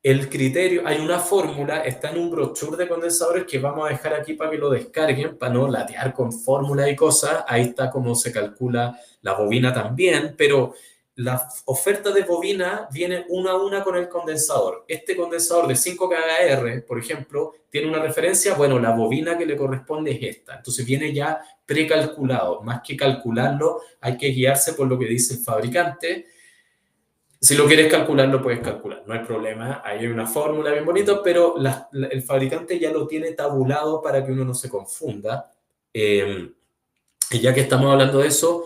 [SPEAKER 2] el criterio, hay una fórmula, está en un brochure de condensadores que vamos a dejar aquí para que lo descarguen, para no latear con fórmulas y cosas. Ahí está cómo se calcula la bobina también, pero la oferta de bobina viene una a una con el condensador. Este condensador de 5 kVAR, por ejemplo, tiene una referencia, bueno, la bobina que le corresponde es esta. Entonces viene ya precalculado. Más que calcularlo, hay que guiarse por lo que dice el fabricante. Si lo quieres calcular, lo puedes calcular, no hay problema. Ahí hay una fórmula bien bonita, pero el fabricante ya lo tiene tabulado para que uno no se confunda. Y ya que estamos hablando de eso,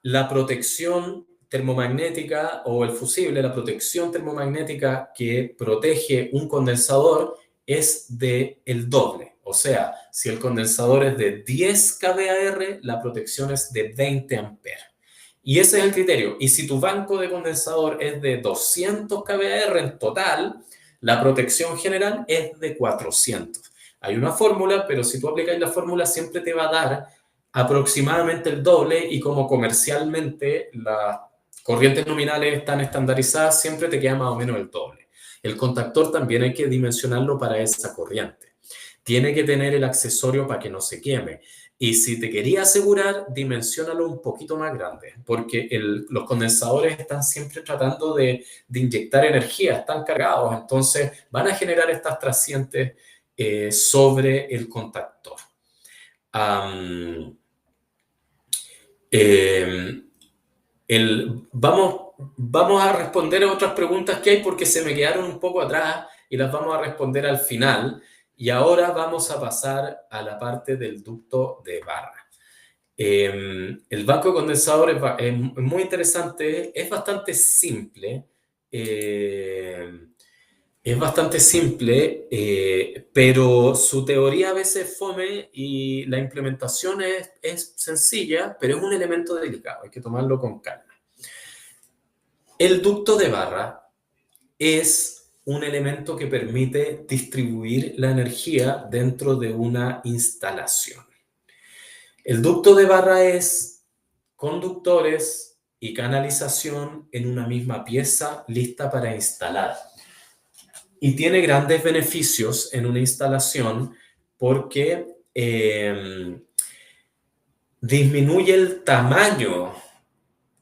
[SPEAKER 2] la protección termomagnética o el fusible, la protección termomagnética que protege un condensador es de el doble. O sea, si el condensador es de 10 kVAR, la protección es de 20 amperes. Y ese es el criterio. Y si tu banco de condensador es de 200 kVAR en total, la protección general es de 400. Hay una fórmula, pero si tú aplicas la fórmula siempre te va a dar aproximadamente el doble, y como comercialmente las corrientes nominales están estandarizadas, siempre te queda más o menos el doble. El contactor también hay que dimensionarlo para esa corriente. tiene que tener el accesorio para que no se queme. Y si te quería asegurar, dimensiónalo un poquito más grande, porque los condensadores están siempre tratando de inyectar energía, están cargados, entonces van a generar estas trascientes sobre el contactor. Vamos a responder a otras preguntas que hay porque se me quedaron un poco atrás y las vamos a responder al final. Y ahora vamos a pasar a la parte del ducto de barra. El banco de condensadores es muy interesante, es bastante simple. Es bastante simple, pero su teoría a veces es fome y la implementación es sencilla, pero es un elemento delicado, hay que tomarlo con calma. El ducto de barra es un elemento que permite distribuir la energía dentro de una instalación. El ducto de barra es conductores y canalización en una misma pieza lista para instalar. Y tiene grandes beneficios en una instalación porque disminuye el tamaño,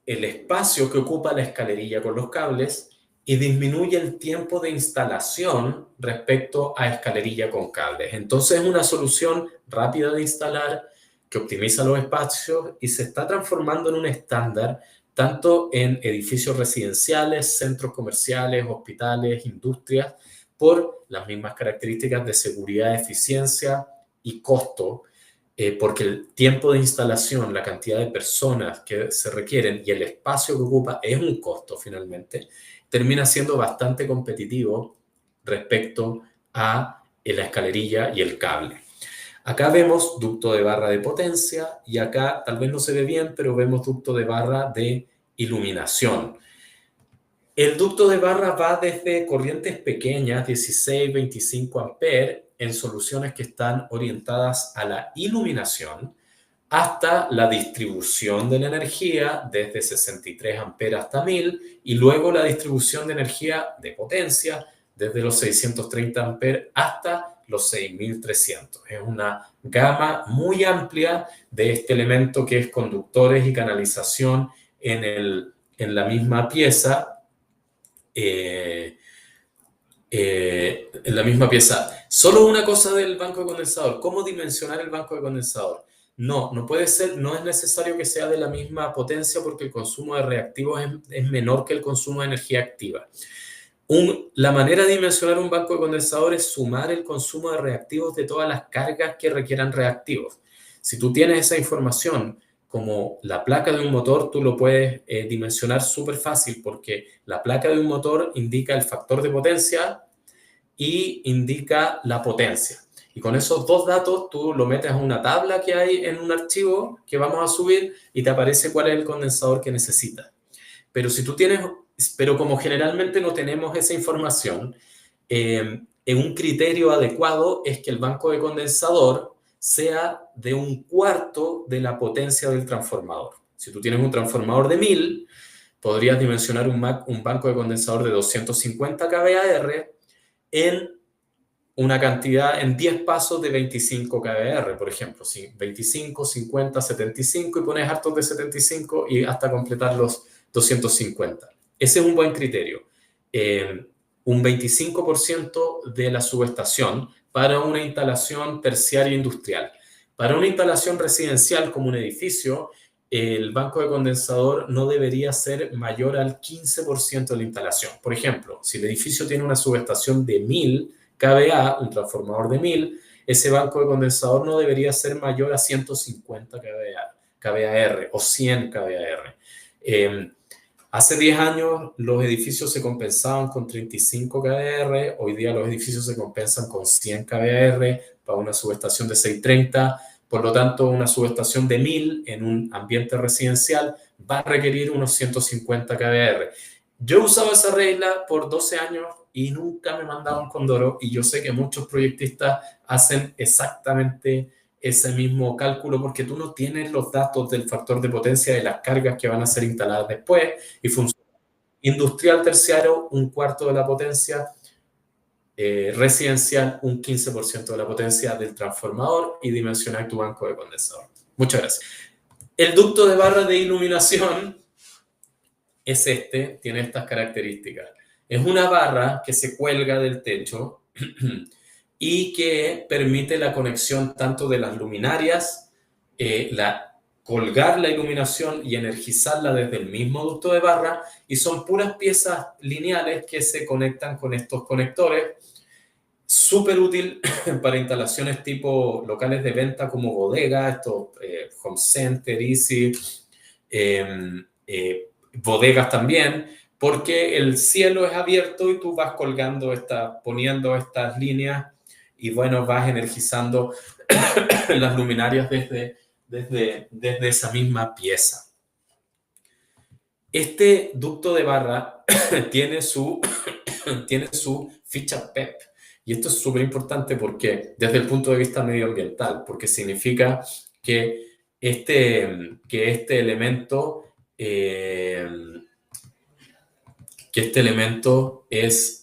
[SPEAKER 2] el espacio que ocupa la escalerilla con los cables y disminuye el tiempo de instalación respecto a escalerilla con cables. Entonces es una solución rápida de instalar que optimiza los espacios y se está transformando en un estándar tanto en edificios residenciales, centros comerciales, hospitales, industrias, por las mismas características de seguridad, eficiencia y costo, porque el tiempo de instalación, la cantidad de personas que se requieren y el espacio que ocupa es un costo finalmente, termina siendo bastante competitivo respecto a la escalerilla y el cable. Acá vemos ducto de barra de potencia y acá tal vez no se ve bien, pero vemos ducto de barra de iluminación. El ducto de barra va desde corrientes pequeñas, 16, 25 amperes, en soluciones que están orientadas a la iluminación, hasta la distribución de la energía desde 63 amperes hasta 1000 y luego la distribución de energía de potencia desde los 630 amperes hasta los 6300. Es una gama muy amplia de este elemento que es conductores y canalización en la misma pieza. En la misma pieza. Solo una cosa del banco de condensador. ¿Cómo dimensionar el banco de condensador? No puede ser, no es necesario que sea de la misma potencia porque el consumo de reactivos es menor que el consumo de energía activa. La manera de dimensionar un banco de condensador es sumar el consumo de reactivos de todas las cargas que requieran reactivos. Si tú tienes esa información como la placa de un motor, tú lo puedes dimensionar súper fácil porque la placa de un motor indica el factor de potencia y indica la potencia. Y con esos dos datos tú lo metes a una tabla que hay en un archivo que vamos a subir y te aparece cuál es el condensador que necesitas. Pero como generalmente no tenemos esa información, un criterio adecuado es que el banco de condensador sea de un cuarto de la potencia del transformador. Si tú tienes un transformador de 1000, podrías dimensionar un banco de condensador de 250 kVAR en una cantidad, en 10 pasos de 25 kVAR, por ejemplo, 25, 50, 75 y pones hartos de 75 y hasta completar los 250. Ese es un buen criterio. Un 25% de la subestación para una instalación terciaria industrial. Para una instalación residencial como un edificio, el banco de condensador no debería ser mayor al 15% de la instalación. Por ejemplo, si el edificio tiene una subestación de 1000 kVA, un transformador de 1000, ese banco de condensador no debería ser mayor a 150 kVAR o 100 kVAR. Hace 10 años los edificios se compensaban con 35 kVAR, hoy día los edificios se compensan con 100 kVAR para una subestación de 630, por lo tanto una subestación de 1000 en un ambiente residencial va a requerir unos 150 kVAR. Yo he usado esa regla por 12 años y nunca me mandaron Condoro y yo sé que muchos proyectistas hacen exactamente ese mismo cálculo porque tú no tienes los datos del factor de potencia de las cargas que van a ser instaladas después y funciona. Industrial terciario, un cuarto de la potencia. residencial un 15% de la potencia del transformador y dimensionar tu banco de condensador. Muchas gracias. El ducto de barra de iluminación es tiene estas características. Es una barra que se cuelga del techo y que permite la conexión tanto de las luminarias, colgar la iluminación y energizarla desde el mismo ducto de barra, y son puras piezas lineales que se conectan con estos conectores. Súper útil para instalaciones tipo locales de venta como bodega, estos home center, easy, bodegas también, porque el cielo es abierto y tú vas colgando, poniendo estas líneas y bueno, vas energizando las luminarias desde esa misma pieza. Este ducto de barra tiene su ficha PEP. Y esto es súper importante porque desde el punto de vista medioambiental, porque significa que este elemento es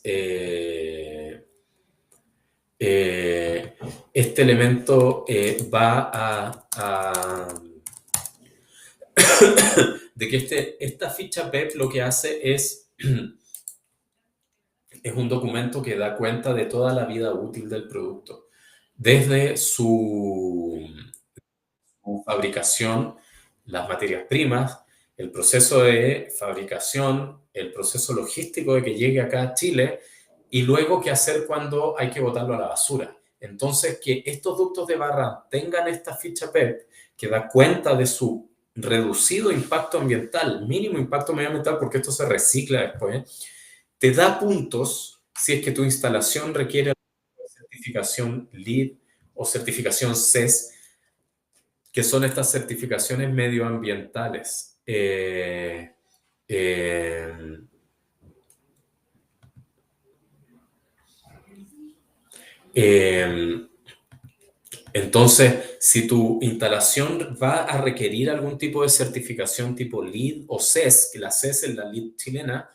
[SPEAKER 2] va a de que esta ficha PEP lo que hace es un documento que da cuenta de toda la vida útil del producto, desde su fabricación, las materias primas, el proceso de fabricación, el proceso logístico de que llegue acá a Chile y luego qué hacer cuando hay que botarlo a la basura. Entonces, que estos ductos de barra tengan esta ficha PEP que da cuenta de su reducido impacto ambiental, mínimo impacto medioambiental, porque esto se recicla después, te da puntos si es que tu instalación requiere certificación LEED o certificación CES, que son estas certificaciones medioambientales. Entonces, si tu instalación va a requerir algún tipo de certificación tipo LEED o CES, que la CES es la LEED chilena,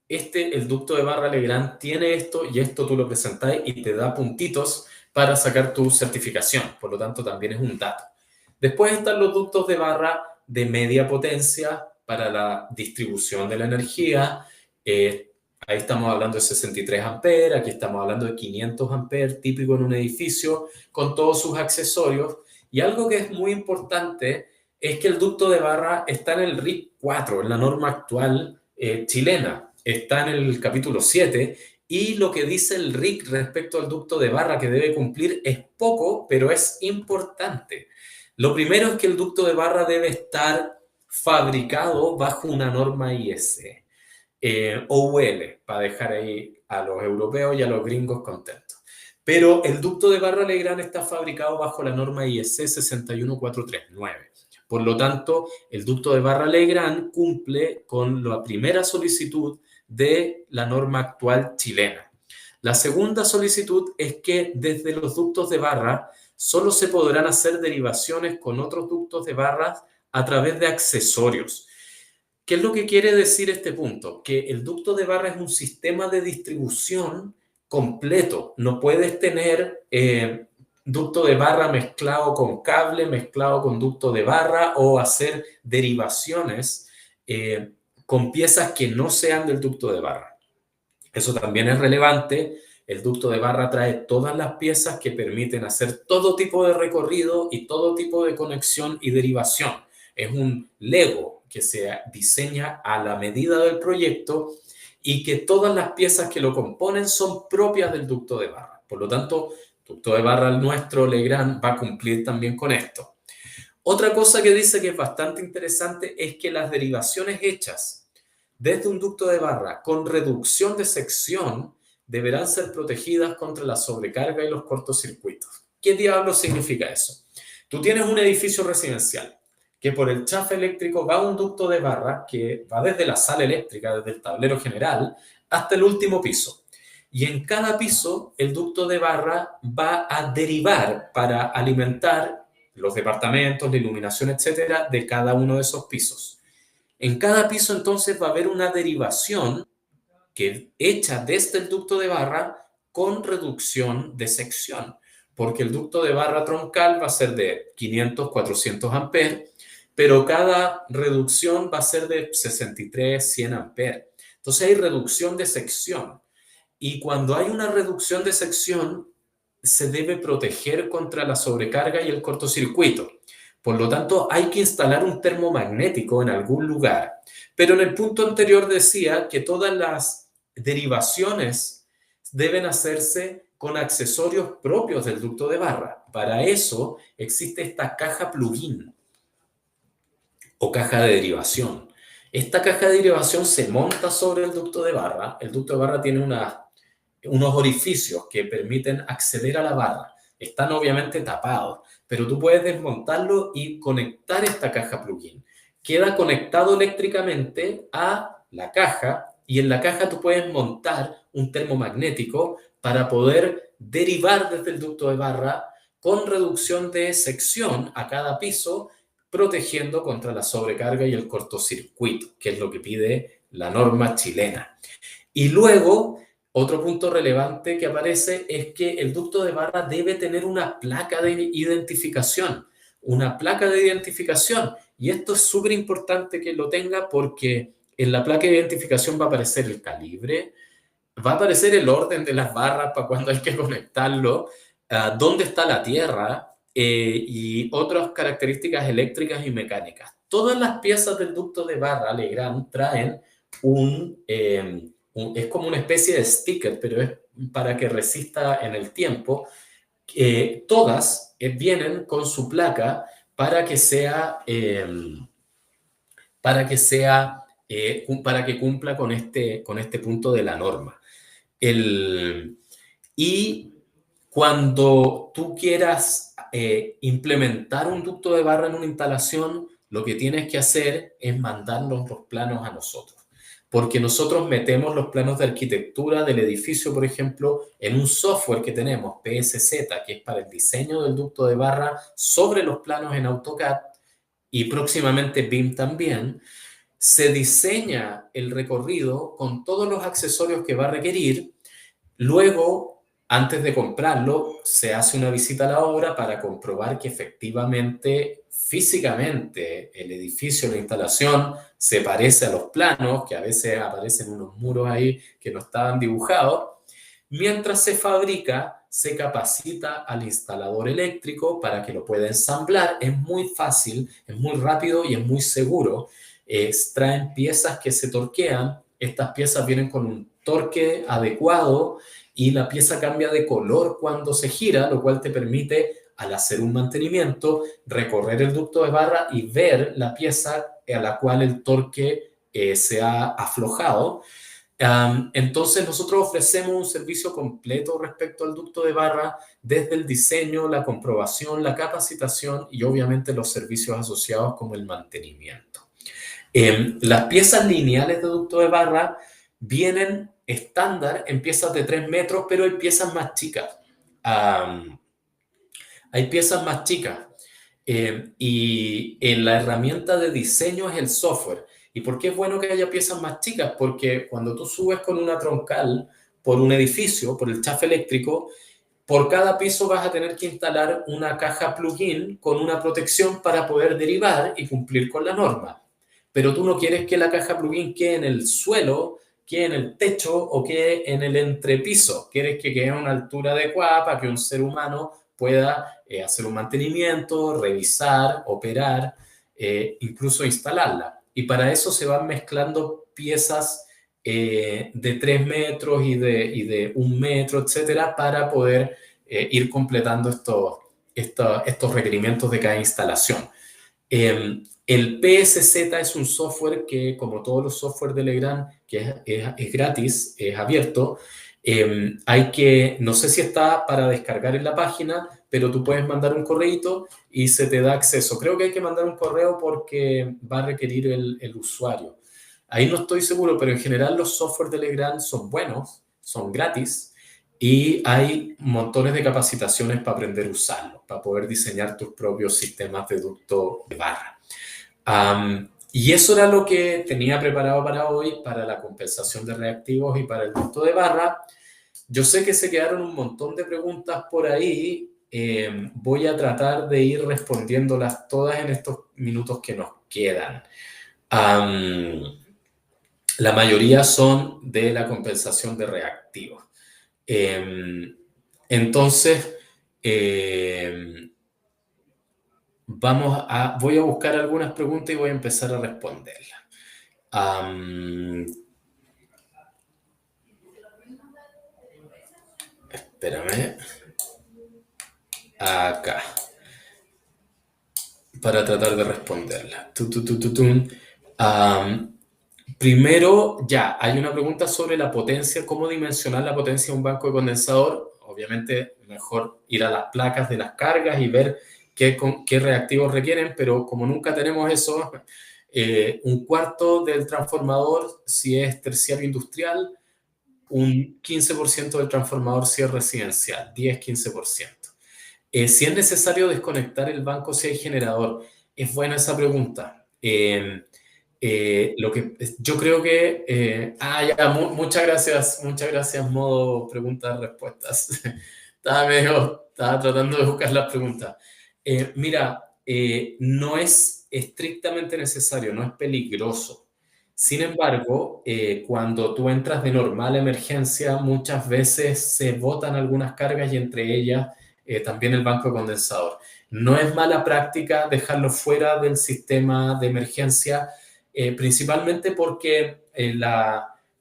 [SPEAKER 2] el ducto de barra Legrand tiene esto y esto tú lo presentas y te da puntitos para sacar tu certificación. Por lo tanto, también es un dato. Después están los ductos de barra de media potencia para la distribución de la energía. Ahí estamos hablando de 63 amperes, aquí estamos hablando de 500 amperes, típico en un edificio, con todos sus accesorios. Y algo que es muy importante es que el ducto de barra está en el RIC 4, en la norma actual chilena. Está en el capítulo 7, y lo que dice el RIC respecto al ducto de barra que debe cumplir es poco, pero es importante. Lo primero es que el ducto de barra debe estar fabricado bajo una norma IEC, o UL, para dejar ahí a los europeos y a los gringos contentos. Pero el ducto de barra Legrand está fabricado bajo la norma IEC 61439. Por lo tanto, el ducto de barra Legrand cumple con la primera solicitud de la norma actual chilena. La segunda solicitud es que desde los ductos de barra solo se podrán hacer derivaciones con otros ductos de barras a través de accesorios. ¿Qué es lo que quiere decir este punto? Que el ducto de barra es un sistema de distribución completo. No puedes tener ducto de barra mezclado con cable, mezclado con ducto de barra, o hacer derivaciones con piezas que no sean del ducto de barra. Eso también es relevante. El ducto de barra trae todas las piezas que permiten hacer todo tipo de recorrido y todo tipo de conexión y derivación. Es un Lego que se diseña a la medida del proyecto y que todas las piezas que lo componen son propias del ducto de barra. Por lo tanto, el ducto de barra nuestro Legrand va a cumplir también con esto. Otra cosa que dice que es bastante interesante es que las derivaciones hechas desde un ducto de barra con reducción de sección deberán ser protegidas contra la sobrecarga y los cortocircuitos. ¿Qué diablos significa eso? Tú tienes un edificio residencial que por el chafe eléctrico va un ducto de barra que va desde la sala eléctrica, desde el tablero general, hasta el último piso. Y en cada piso el ducto de barra va a derivar para alimentar los departamentos, la iluminación, etcétera, de cada uno de esos pisos. En cada piso entonces va a haber una derivación que hecha desde el ducto de barra con reducción de sección, porque el ducto de barra troncal va a ser de 500, 400 amperes, pero cada reducción va a ser de 63, 100 amperes. Entonces hay reducción de sección. Y cuando hay una reducción de sección, se debe proteger contra la sobrecarga y el cortocircuito. Por lo tanto, hay que instalar un termomagnético en algún lugar. Pero en el punto anterior decía que todas las derivaciones deben hacerse con accesorios propios del ducto de barra. Para eso existe esta caja plugin o caja de derivación. Esta caja de derivación se monta sobre el ducto de barra. El ducto de barra tiene unos orificios que permiten acceder a la barra. Están obviamente tapados, pero tú puedes desmontarlo y conectar esta caja plugin. Queda conectado eléctricamente a la caja y en la caja tú puedes montar un termomagnético para poder derivar desde el ducto de barra con reducción de sección a cada piso, protegiendo contra la sobrecarga y el cortocircuito, que es lo que pide la norma chilena. Y luego, otro punto relevante que aparece es que el ducto de barra debe tener una placa de identificación, y esto es súper importante que lo tenga porque en la placa de identificación va a aparecer el calibre, va a aparecer el orden de las barras para cuando hay que conectarlo, dónde está la tierra, y otras características eléctricas y mecánicas. Todas las piezas del ducto de barra Legrand traen es como una especie de sticker, pero es para que resista en el tiempo. Todas vienen con su placa para que cumpla con este punto de la norma. Y cuando tú quieras implementar un ducto de barra en una instalación, lo que tienes que hacer es mandarnos los planos a nosotros. Porque nosotros metemos los planos de arquitectura del edificio, por ejemplo, en un software que tenemos, PSZ, que es para el diseño del ducto de barra sobre los planos en AutoCAD, y próximamente BIM también. Se diseña el recorrido con todos los accesorios que va a requerir. Luego, antes de comprarlo, se hace una visita a la obra para comprobar que efectivamente, físicamente, el edificio, la instalación, se parece a los planos, que a veces aparecen unos muros ahí que no estaban dibujados. Mientras se fabrica, se capacita al instalador eléctrico para que lo pueda ensamblar. Es muy fácil, es muy rápido y es muy seguro. Traen piezas que se torquean. Estas piezas vienen con un torque adecuado y la pieza cambia de color cuando se gira, lo cual te permite, al hacer un mantenimiento, recorrer el ducto de barra y ver la pieza a la cual el torque se ha aflojado. Entonces nosotros ofrecemos un servicio completo respecto al ducto de barra, desde el diseño, la comprobación, la capacitación y obviamente los servicios asociados como el mantenimiento. Las piezas lineales de ducto de barra vienen estándar en piezas de 3 metros, pero hay piezas más chicas. Y en la herramienta de diseño es el software. ¿Y por qué es bueno que haya piezas más chicas? Porque cuando tú subes con una troncal por un edificio, por el chafe eléctrico, por cada piso vas a tener que instalar una caja plugin con una protección para poder derivar y cumplir con la norma. Pero tú no quieres que la caja plugin quede en el suelo, quede en el techo o quede en el entrepiso. Quieres que quede a una altura adecuada para que un ser humano pueda hacer un mantenimiento, revisar, operar, incluso instalarla. Y para eso se van mezclando piezas de 3 metros y de 1 metro, etcétera, para poder ir completando estos requerimientos de cada instalación. El PSZ es un software que, como todos los software de Legrand, que es gratis, es abierto. No sé si está para descargar en la página, pero tú puedes mandar un correíto y se te da acceso. Creo que hay que mandar un correo porque va a requerir el usuario. Ahí no estoy seguro, pero en general los software de Legrand son buenos, son gratis y hay montones de capacitaciones para aprender a usarlos, para poder diseñar tus propios sistemas de ducto de barra. Y eso era lo que tenía preparado para hoy, para la compensación de reactivos y para el ducto de barra. Yo sé que se quedaron un montón de preguntas por ahí. Voy a tratar de ir respondiéndolas todas en estos minutos que nos quedan. Am, la mayoría son de la compensación de reactivos. Entonces, voy a buscar algunas preguntas y voy a empezar a responderlas. Espérame. Acá. Para tratar de responderla. Primero, ya, hay una pregunta sobre la potencia, cómo dimensionar la potencia de un banco de condensador. Obviamente, mejor ir a las placas de las cargas y ver qué reactivos requieren, pero como nunca tenemos eso, un cuarto del transformador si es terciario industrial, un 15% del transformador si es residencial, 10-15%. Si es necesario desconectar el banco si hay generador, es buena esa pregunta. Yo creo que... muchas gracias, modo preguntas-respuestas. Estaba tratando de buscar las preguntas. Mira, no es estrictamente necesario, no es peligroso. Sin embargo, cuando tú entras de normal emergencia, muchas veces se botan algunas cargas y entre ellas también el banco de condensador. No es mala práctica dejarlo fuera del sistema de emergencia, principalmente porque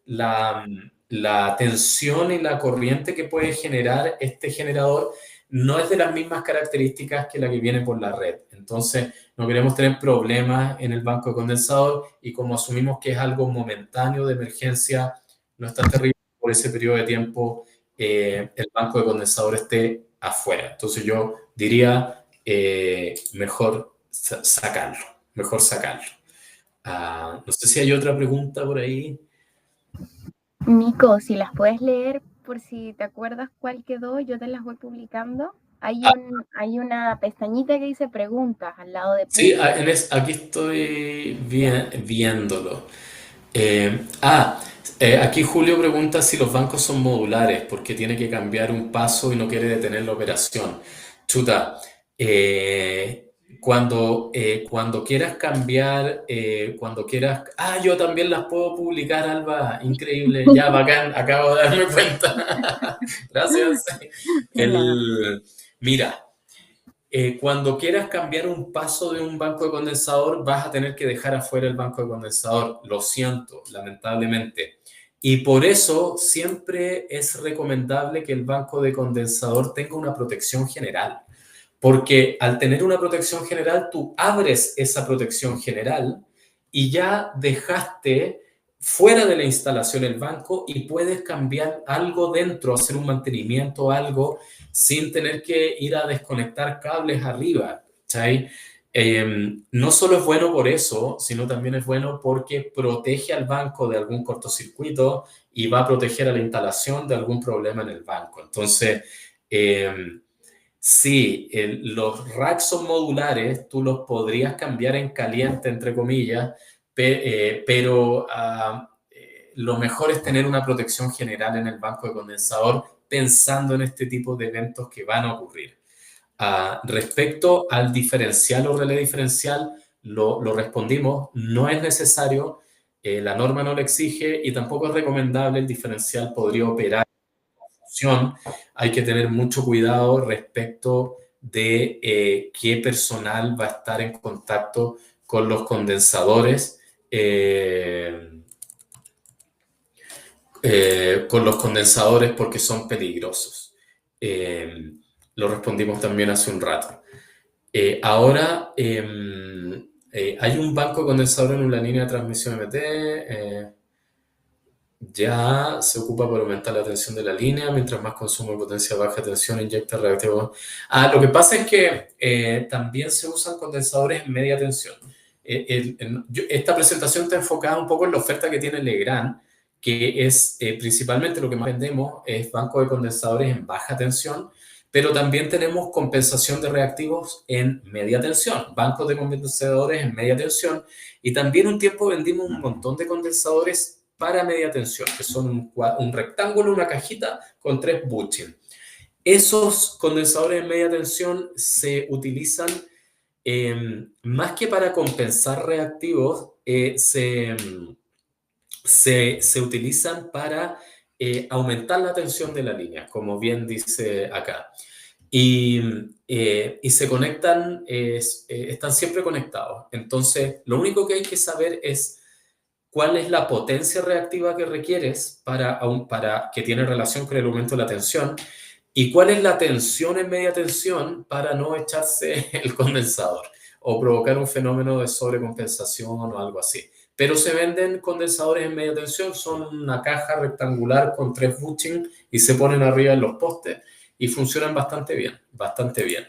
[SPEAKER 2] la tensión y la corriente que puede generar este generador no es de las mismas características que la que viene por la red. Entonces, no queremos tener problemas en el banco de condensador y como asumimos que es algo momentáneo de emergencia, no está terrible por ese periodo de tiempo el banco de condensador esté afuera. Entonces yo diría mejor sacarlo, mejor sacarlo. No sé si hay otra pregunta por ahí.
[SPEAKER 1] Nico, si las puedes leer por si te acuerdas cuál quedó, yo te las voy publicando. Hay una pestañita que dice preguntas al lado de
[SPEAKER 2] Sí,
[SPEAKER 1] punto.
[SPEAKER 2] aquí estoy viéndolo. Aquí Julio pregunta si los bancos son modulares porque tiene que cambiar un paso y no quiere detener la operación. Chuta, cuando quieras cambiar, cuando quieras... yo también las puedo publicar, Alba. Increíble, ya, bacán, acabo de darme cuenta. Gracias.
[SPEAKER 1] No.
[SPEAKER 2] Mira. Cuando quieras cambiar un paso de un banco de condensador, vas a tener que dejar afuera el banco de condensador. Lo siento, lamentablemente. Y por eso siempre es recomendable que el banco de condensador tenga una protección general. Porque al tener una protección general, tú abres esa protección general y ya dejaste fuera de la instalación el banco y puedes cambiar algo dentro, hacer un mantenimiento o algo sin tener que ir a desconectar cables arriba. ¿Cachai? No solo es bueno por eso, sino también es bueno porque protege al banco de algún cortocircuito y va a proteger a la instalación de algún problema en el banco. Entonces, sí, los racks son modulares, tú los podrías cambiar en caliente, entre comillas, pero lo mejor es tener una protección general en el banco de condensador pensando en este tipo de eventos que van a ocurrir. Respecto al diferencial o relé diferencial, lo respondimos, no es necesario, la norma no lo exige y tampoco es recomendable, el diferencial podría operar. Hay que tener mucho cuidado respecto de qué personal va a estar en contacto con los condensadores, porque son peligrosos. Lo respondimos también hace un rato. Ahora, hay un banco de condensador en una línea de transmisión MT. Ya se ocupa por aumentar la tensión de la línea, mientras más consumo de potencia baja tensión inyecta reactivo. Lo que pasa es que también se usan condensadores en media tensión. Esta presentación está enfocada un poco en la oferta que tiene Legrand, que es principalmente lo que más vendemos, es banco de condensadores en baja tensión, pero también tenemos compensación de reactivos en media tensión, bancos de condensadores en media tensión, y también un tiempo vendimos un montón de condensadores para media tensión, que son un rectángulo, una cajita con 3 bushings. Esos condensadores de media tensión se utilizan más que para compensar reactivos, se utilizan para aumentar la tensión de la línea, como bien dice acá. Y se conectan, están siempre conectados. Entonces, lo único que hay que saber es cuál es la potencia reactiva que requieres para que tiene relación con el aumento de la tensión y cuál es la tensión en media tensión para no echarse el condensador o provocar un fenómeno de sobrecompensación o algo así. Pero se venden condensadores en media tensión, son una caja rectangular con 3 bushings y se ponen arriba en los postes y funcionan bastante bien, bastante bien.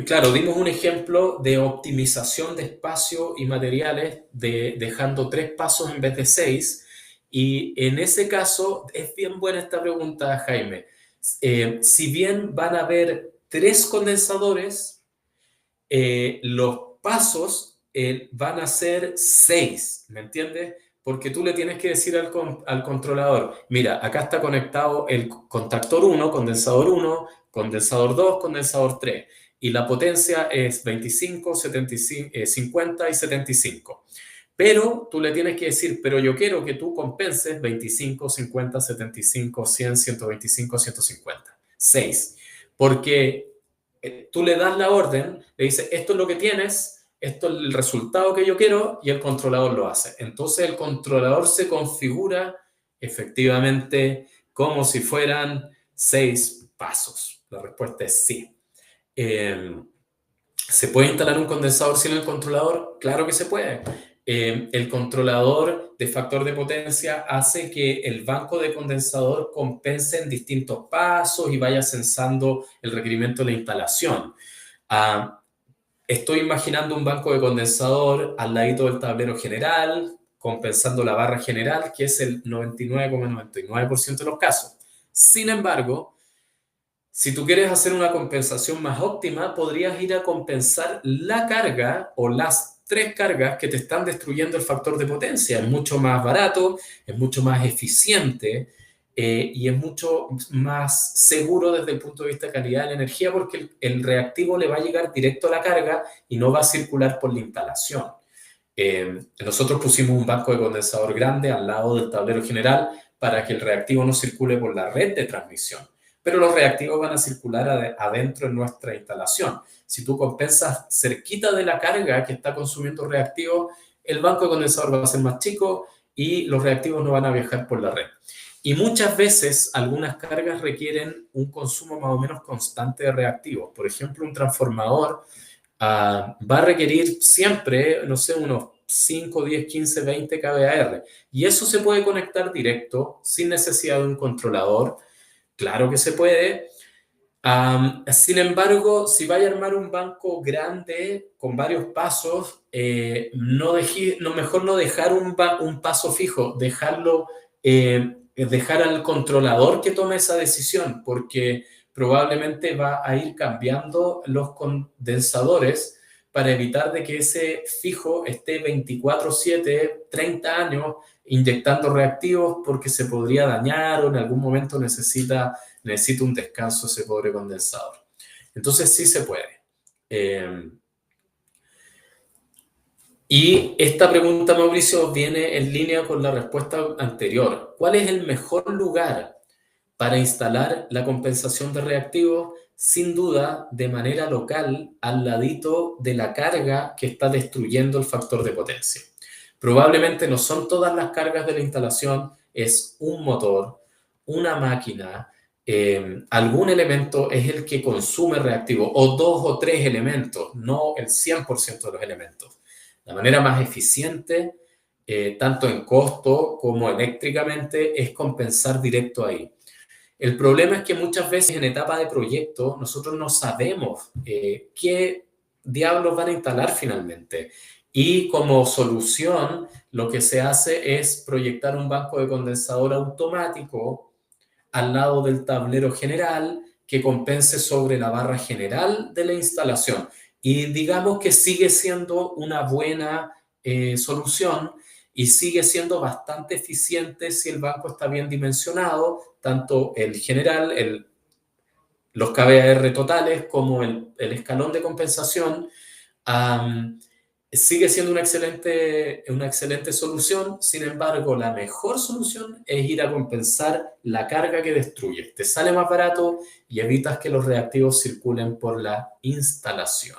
[SPEAKER 2] Claro, dimos un ejemplo de optimización de espacio y materiales dejando 3 pasos en vez de 6. Y en ese caso, es bien buena esta pregunta, Jaime. Si bien van a haber 3 condensadores, los pasos van a ser 6, ¿me entiendes? Porque tú le tienes que decir al controlador, mira, acá está conectado el contactor 1, condensador 2, condensador 3. Y la potencia es 25, 75, 50 y 75. Pero tú le tienes que decir, pero yo quiero que tú compenses 25, 50, 75, 100, 125, 150. 6. Porque tú le das la orden, le dices, esto es lo que tienes, esto es el resultado que yo quiero, y el controlador lo hace. Entonces el controlador se configura efectivamente como si fueran 6 pasos. La respuesta es sí. ¿Se puede instalar un condensador sin el controlador? Claro que se puede. El controlador de factor de potencia hace que el banco de condensador compense en distintos pasos y vaya censando el requerimiento de la instalación. Estoy imaginando un banco de condensador al ladito del tablero general, compensando la barra general, que es el 99,99% de los casos. Sin embargo, si tú quieres hacer una compensación más óptima, podrías ir a compensar la carga o las 3 cargas que te están destruyendo el factor de potencia. Es mucho más barato, es mucho más eficiente y es mucho más seguro desde el punto de vista de calidad de la energía porque el reactivo le va a llegar directo a la carga y no va a circular por la instalación. Nosotros pusimos un banco de condensador grande al lado del tablero general para que el reactivo no circule por la red de transmisión. Pero los reactivos van a circular adentro en nuestra instalación. Si tú compensas cerquita de la carga que está consumiendo el reactivo, el banco de condensador va a ser más chico y los reactivos no van a viajar por la red. Y muchas veces algunas cargas requieren un consumo más o menos constante de reactivos. Por ejemplo, un transformador va a requerir siempre, no sé, unos 5, 10, 15, 20 kVAR. Y eso se puede conectar directo, sin necesidad de un controlador. Claro que se puede. Sin embargo, si vaya a armar un banco grande con varios pasos, mejor no dejar un paso fijo, dejar al controlador que tome esa decisión, porque probablemente va a ir cambiando los condensadores para evitar de que ese fijo esté 24/7, 30 años, inyectando reactivos porque se podría dañar o en algún momento necesita un descanso ese pobre condensador. Entonces sí se puede. Y esta pregunta, Mauricio, viene en línea con la respuesta anterior. ¿Cuál es el mejor lugar para instalar la compensación de reactivos? Sin duda, de manera local, al ladito de la carga que está destruyendo el factor de potencia. Probablemente no son todas las cargas de la instalación, es un motor, una máquina, algún elemento es el que consume reactivo, o 2 o 3 elementos, no el 100% de los elementos. La manera más eficiente, tanto en costo como eléctricamente, es compensar directo ahí. El problema es que muchas veces en etapa de proyecto nosotros no sabemos qué diablos van a instalar finalmente. Y como solución, lo que se hace es proyectar un banco de condensador automático al lado del tablero general que compense sobre la barra general de la instalación. Y digamos que sigue siendo una buena solución y sigue siendo bastante eficiente si el banco está bien dimensionado, tanto el general, los KBAR totales como el escalón de compensación. Um, Sigue siendo una excelente solución. Sin embargo, la mejor solución es ir a compensar la carga que destruye. Te sale más barato y evitas que los reactivos circulen por la instalación.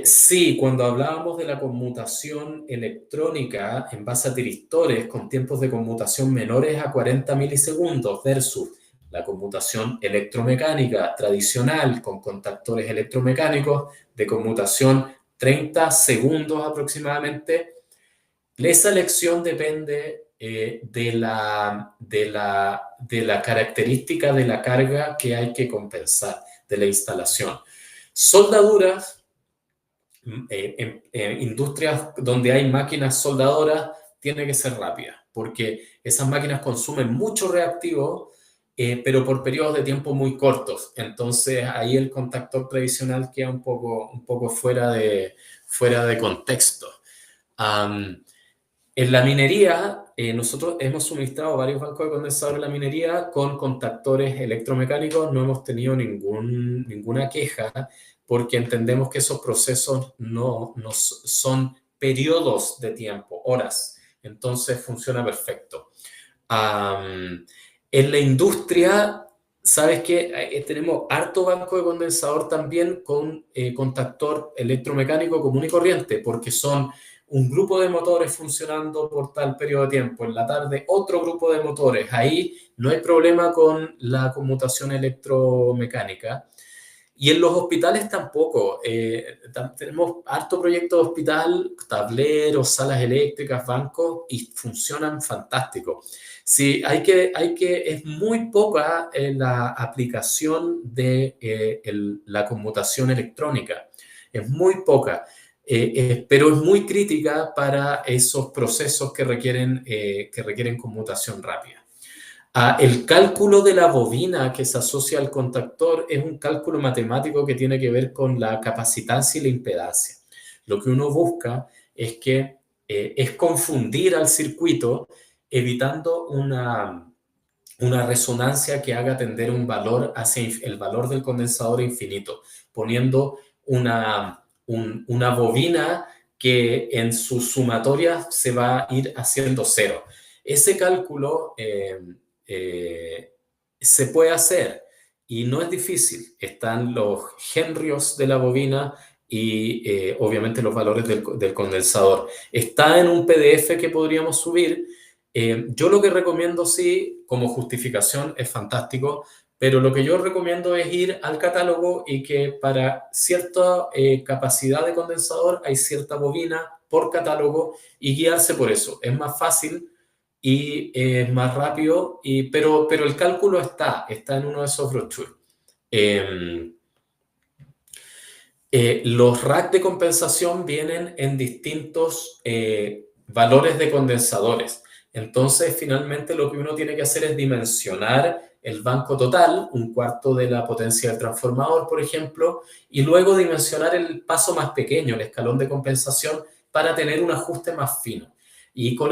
[SPEAKER 2] Sí, cuando hablábamos de la conmutación electrónica en base a tiristores con tiempos de conmutación menores a 40 milisegundos versus la conmutación electromecánica tradicional con contactores electromecánicos de conmutación 30 segundos aproximadamente, esa elección depende de la característica de la carga que hay que compensar de la instalación. Soldaduras en industrias donde hay máquinas soldadoras tiene que ser rápida, porque esas máquinas consumen mucho reactivo, pero por periodos de tiempo muy cortos. Entonces ahí el contactor tradicional queda un poco fuera de contexto. En la minería, nosotros hemos suministrado varios bancos de condensador en la minería con contactores electromecánicos, no hemos tenido ninguna queja porque entendemos que esos procesos no son periodos de tiempo, horas, entonces funciona perfecto. En la industria, sabes que tenemos harto banco de condensador también con contactor electromecánico común y corriente, porque son un grupo de motores funcionando por tal periodo de tiempo, en la tarde otro grupo de motores. Ahí no hay problema con la conmutación electromecánica. Y en los hospitales tampoco. Tenemos harto proyecto de hospital, tableros, salas eléctricas, bancos, y funcionan fantástico. Sí, es muy poca la aplicación de la conmutación electrónica. Es muy poca. Pero es muy crítica para esos procesos que requieren conmutación rápida. El cálculo de la bobina que se asocia al contactor es un cálculo matemático que tiene que ver con la capacitancia y la impedancia. Lo que uno busca es confundir al circuito evitando una resonancia que haga tender un valor hacia el valor del condensador infinito, poniendo una bobina que en su sumatoria se va a ir haciendo cero. Ese cálculo se puede hacer y no es difícil. Están los henrios de la bobina y obviamente los valores del condensador. Está en un PDF que podríamos subir. Yo lo que recomiendo, sí, como justificación es fantástico, pero lo que yo recomiendo es ir al catálogo y que para cierta capacidad de condensador hay cierta bobina por catálogo y guiarse por eso. Es más fácil y es más rápido, pero el cálculo está en uno de esos brochures. Los racks de compensación vienen en distintos valores de condensadores. Entonces, finalmente, lo que uno tiene que hacer es dimensionar el banco total, un cuarto de la potencia del transformador, por ejemplo, y luego dimensionar el paso más pequeño, el escalón de compensación, para tener un ajuste más fino. Y con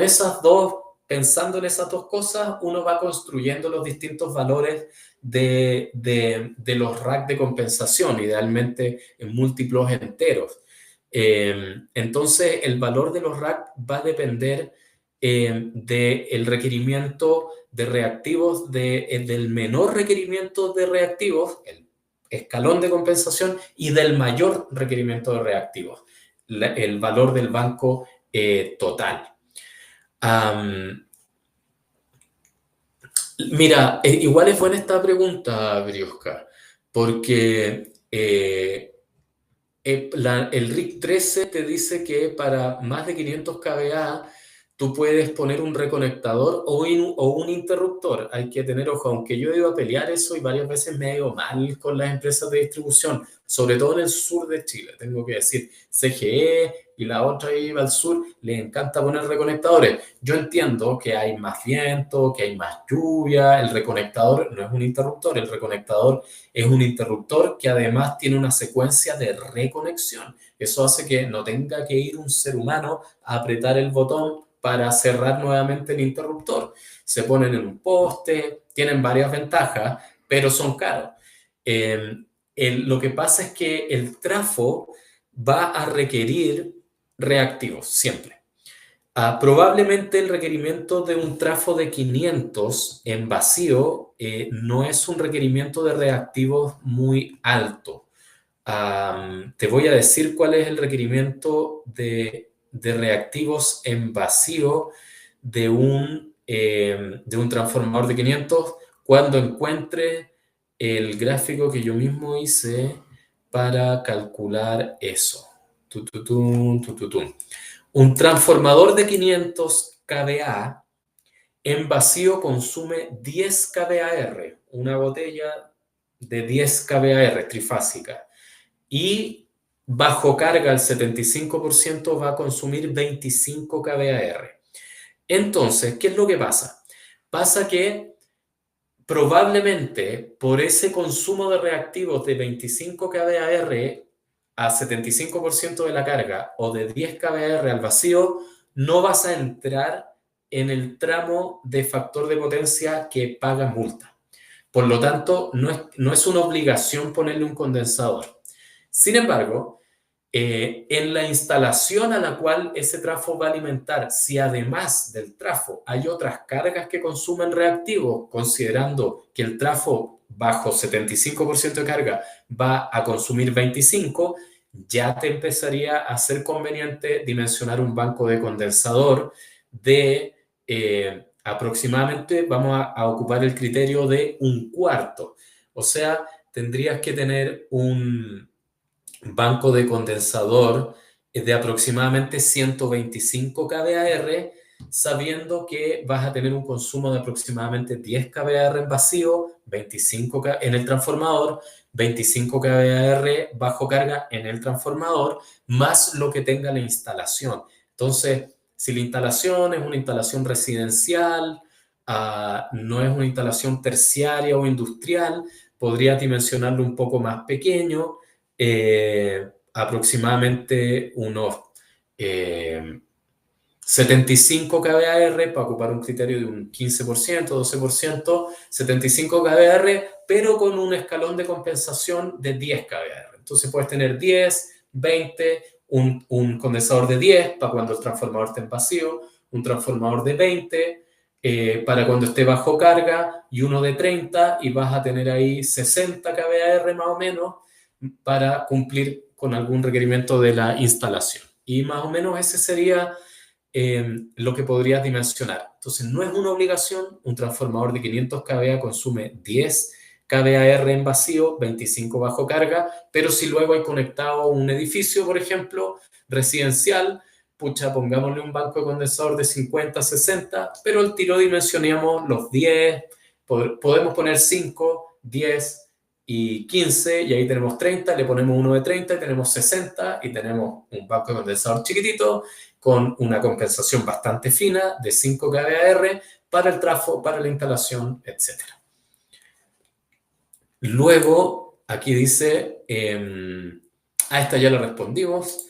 [SPEAKER 2] pensando en esas dos cosas, uno va construyendo los distintos valores de los racks de compensación, idealmente en múltiplos enteros. Entonces, el valor de los racks va a depender del requerimiento de reactivos, del menor requerimiento de reactivos, el escalón de compensación, y del mayor requerimiento de reactivos, el valor del banco total. Mira, igual es buena esta pregunta, Briosca, porque el RIC 13 te dice que para más de 500 kVA tú puedes poner un reconectador o un interruptor. Hay que tener ojo, aunque yo he ido a pelear eso y varias veces me ha ido mal con las empresas de distribución, sobre todo en el sur de Chile, tengo que decir, CGE y la otra iba al sur, les encanta poner reconectadores. Yo entiendo que hay más viento, que hay más lluvia, el reconectador no es un interruptor, el reconectador es un interruptor que además tiene una secuencia de reconexión. Eso hace que no tenga que ir un ser humano a apretar el botón para cerrar nuevamente el interruptor. Se ponen en un poste, tienen varias ventajas, pero son caros. Lo que pasa es que el trafo va a requerir reactivos siempre. Probablemente el requerimiento de un trafo de 500 en vacío no es un requerimiento de reactivos muy alto. Te voy a decir cuál es el requerimiento de reactivos en vacío de un transformador de 500 cuando encuentre el gráfico que yo mismo hice para calcular eso. Un transformador de 500 kVA en vacío consume 10 kVAR, una botella de 10 kVAR trifásica. Y bajo carga el 75% va a consumir 25 kVAR. Entonces, ¿qué es lo que pasa? Pasa que probablemente por ese consumo de reactivos de 25 kVAR a 75% de la carga o de 10 kVAR al vacío, no vas a entrar en el tramo de factor de potencia que paga multa. Por lo tanto, no es una obligación ponerle un condensador. Sin embargo, en la instalación a la cual ese trafo va a alimentar, si además del trafo hay otras cargas que consumen reactivos, considerando que el trafo bajo 75% de carga va a consumir 25, ya te empezaría a ser conveniente dimensionar un banco de condensador de aproximadamente, vamos a ocupar el criterio de un cuarto. O sea, tendrías que tener un banco de condensador de aproximadamente 125 kVAR, sabiendo que vas a tener un consumo de aproximadamente 10 kVAR en vacío, 25 en el transformador, 25 kVAR bajo carga en el transformador, más lo que tenga la instalación. Entonces, si la instalación es una instalación residencial, no es una instalación terciaria o industrial, podrías dimensionarlo un poco más pequeño, aproximadamente unos 75 kVAR para ocupar un criterio de un 15%, 12%, 75 kVAR, pero con un escalón de compensación de 10 kVAR. Entonces puedes tener 10, 20, un condensador de 10 para cuando el transformador esté en vacío, un transformador de 20 para cuando esté bajo carga y uno de 30 y vas a tener ahí 60 kVAR más o menos para cumplir con algún requerimiento de la instalación. Y más o menos ese sería lo que podrías dimensionar. Entonces, no es una obligación, un transformador de 500 kVA consume 10 kVAR en vacío, 25 bajo carga, pero si luego hay conectado un edificio, por ejemplo, residencial, pucha, pongámosle un banco de condensador de 50, 60, pero al tiro dimensionamos los 10, podemos poner 5, 10 y 15, y ahí tenemos 30, le ponemos uno de 30 y tenemos 60, y tenemos un banco de condensador chiquitito con una compensación bastante fina de 5 kVAR para el trafo, para la instalación, etc. Luego, aquí dice, a esta ya la respondimos.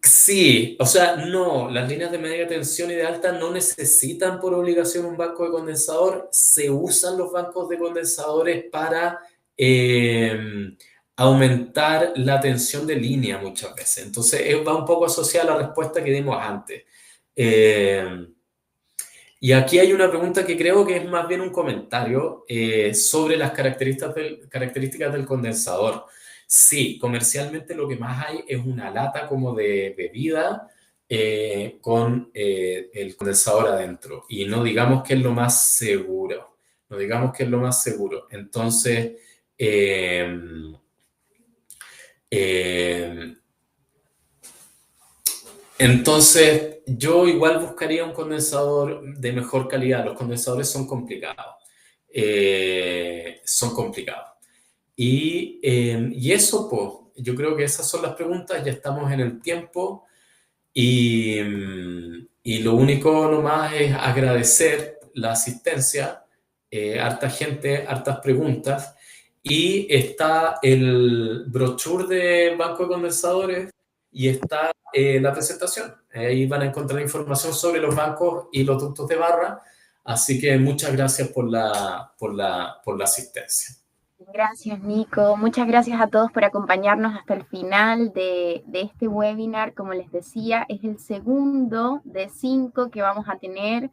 [SPEAKER 2] Sí, o sea, no, las líneas de media tensión y de alta no necesitan por obligación un banco de condensador. Se usan los bancos de condensadores para aumentar la tensión de línea muchas veces. Entonces, va un poco asociada a la respuesta que dimos antes. Y aquí hay una pregunta que creo que es más bien un comentario sobre las características del condensador. Sí, comercialmente lo que más hay es una lata como de bebida con el condensador adentro. Y no digamos que es lo más seguro. No digamos que es lo más seguro. Entonces, eh, Entonces, yo igual buscaría un condensador de mejor calidad. Los condensadores son complicados. Son complicados. Y eso, pues, yo creo que esas son las preguntas. Ya estamos en el tiempo. Y lo único nomás es agradecer la asistencia. Harta gente, hartas preguntas. Y está el brochure de Banco de Condensadores y está la presentación. Ahí van a encontrar información sobre los bancos y los ductos de barra. Así que muchas gracias por la asistencia.
[SPEAKER 1] Gracias, Nico. Muchas gracias a todos por acompañarnos hasta el final de este webinar. Como les decía, es el segundo de 5 que vamos a tener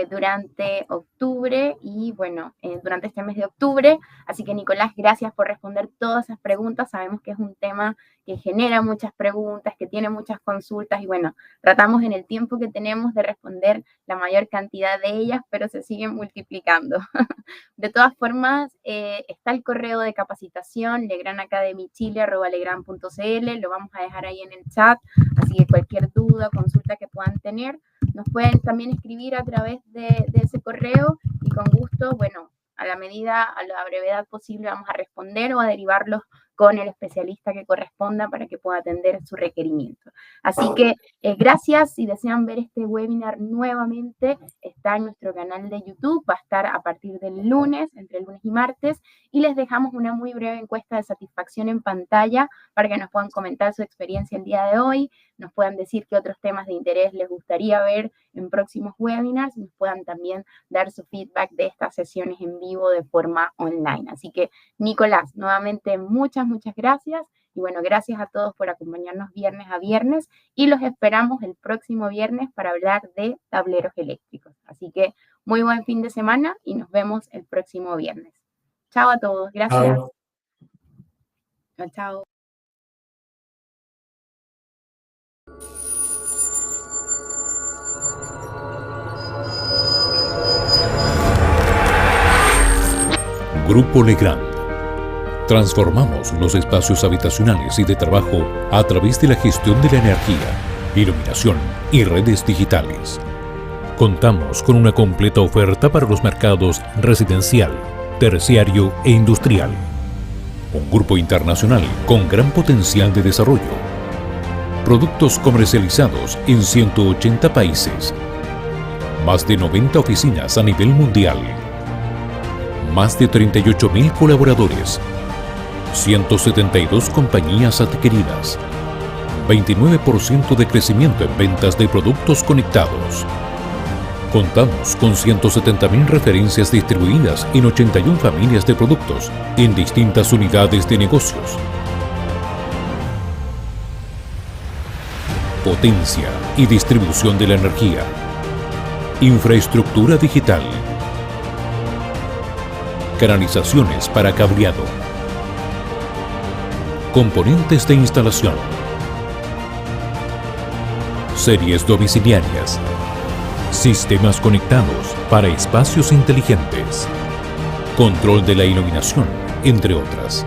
[SPEAKER 1] durante octubre y, bueno, durante este mes de octubre. Así que, Nicolás, gracias por responder todas esas preguntas. Sabemos que es un tema que genera muchas preguntas, que tiene muchas consultas y, bueno, tratamos en el tiempo que tenemos de responder la mayor cantidad de ellas, pero se siguen multiplicando. De todas formas, está el correo de capacitación legranacademychile@legran.cl, lo vamos a dejar ahí en el chat, así que cualquier duda, consulta que puedan tener, nos pueden también escribir a través de ese correo y con gusto, bueno, a la brevedad posible vamos a responder o a derivarlos con el especialista que corresponda para que pueda atender su requerimiento. Así que gracias. Si desean ver este webinar nuevamente, está en nuestro canal de YouTube, va a estar a partir del lunes, entre el lunes y martes, y les dejamos una muy breve encuesta de satisfacción en pantalla para que nos puedan comentar su experiencia el día de hoy, nos puedan decir qué otros temas de interés les gustaría ver en próximos webinars, y nos puedan también dar su feedback de estas sesiones en vivo de forma online. Así que, Nicolás, nuevamente muchas gracias. Y bueno, gracias a todos por acompañarnos viernes a viernes y los esperamos el próximo viernes para hablar de tableros eléctricos. Así que muy buen fin de semana y nos vemos el próximo viernes. Chao a todos. Gracias. Chao. Chao.
[SPEAKER 3] Grupo Legrand. Transformamos los espacios habitacionales y de trabajo a través de la gestión de la energía, iluminación y redes digitales. Contamos con una completa oferta para los mercados residencial, terciario e industrial. Un grupo internacional con gran potencial de desarrollo. Productos comercializados en 180 países. Más de 90 oficinas a nivel mundial. Más de 38.000 colaboradores. 172 compañías adquiridas. 29% de crecimiento en ventas de productos conectados. Contamos con 170.000 referencias distribuidas en 81 familias de productos en distintas unidades de negocios. Potencia y distribución de la energía. Infraestructura digital. Canalizaciones para cableado. Componentes de instalación. Series domiciliarias. Sistemas conectados para espacios inteligentes. Control de la iluminación, entre otras.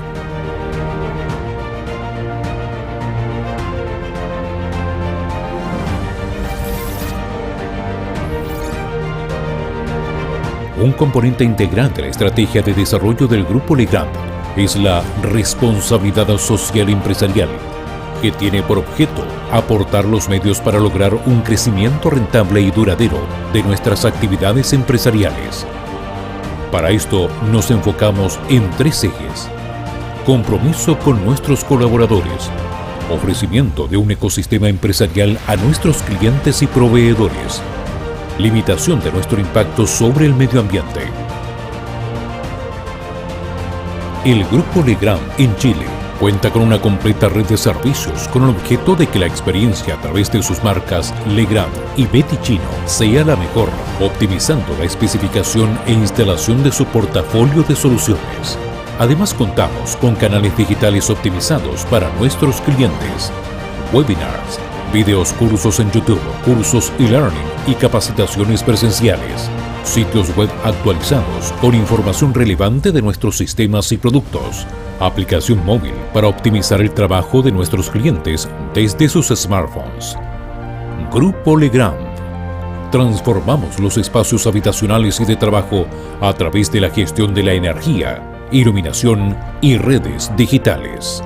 [SPEAKER 3] Un componente integral de la estrategia de desarrollo del Grupo Legrand es la responsabilidad social empresarial, que tiene por objeto aportar los medios para lograr un crecimiento rentable y duradero de nuestras actividades empresariales. Para esto nos enfocamos en 3 ejes: compromiso con nuestros colaboradores, ofrecimiento de un ecosistema empresarial a nuestros clientes y proveedores, limitación de nuestro impacto sobre el medio ambiente. El Grupo Legrand en Chile cuenta con una completa red de servicios con el objeto de que la experiencia a través de sus marcas Legrand y Betty Chino sea la mejor, optimizando la especificación e instalación de su portafolio de soluciones. Además, contamos con canales digitales optimizados para nuestros clientes, webinars, videos, cursos en YouTube, cursos e-learning y capacitaciones presenciales, sitios web actualizados con información relevante de nuestros sistemas y productos, aplicación móvil para optimizar el trabajo de nuestros clientes desde sus smartphones, Grupo Legrand. Transformamos los espacios habitacionales y de trabajo a través de la gestión de la energía, iluminación y redes digitales.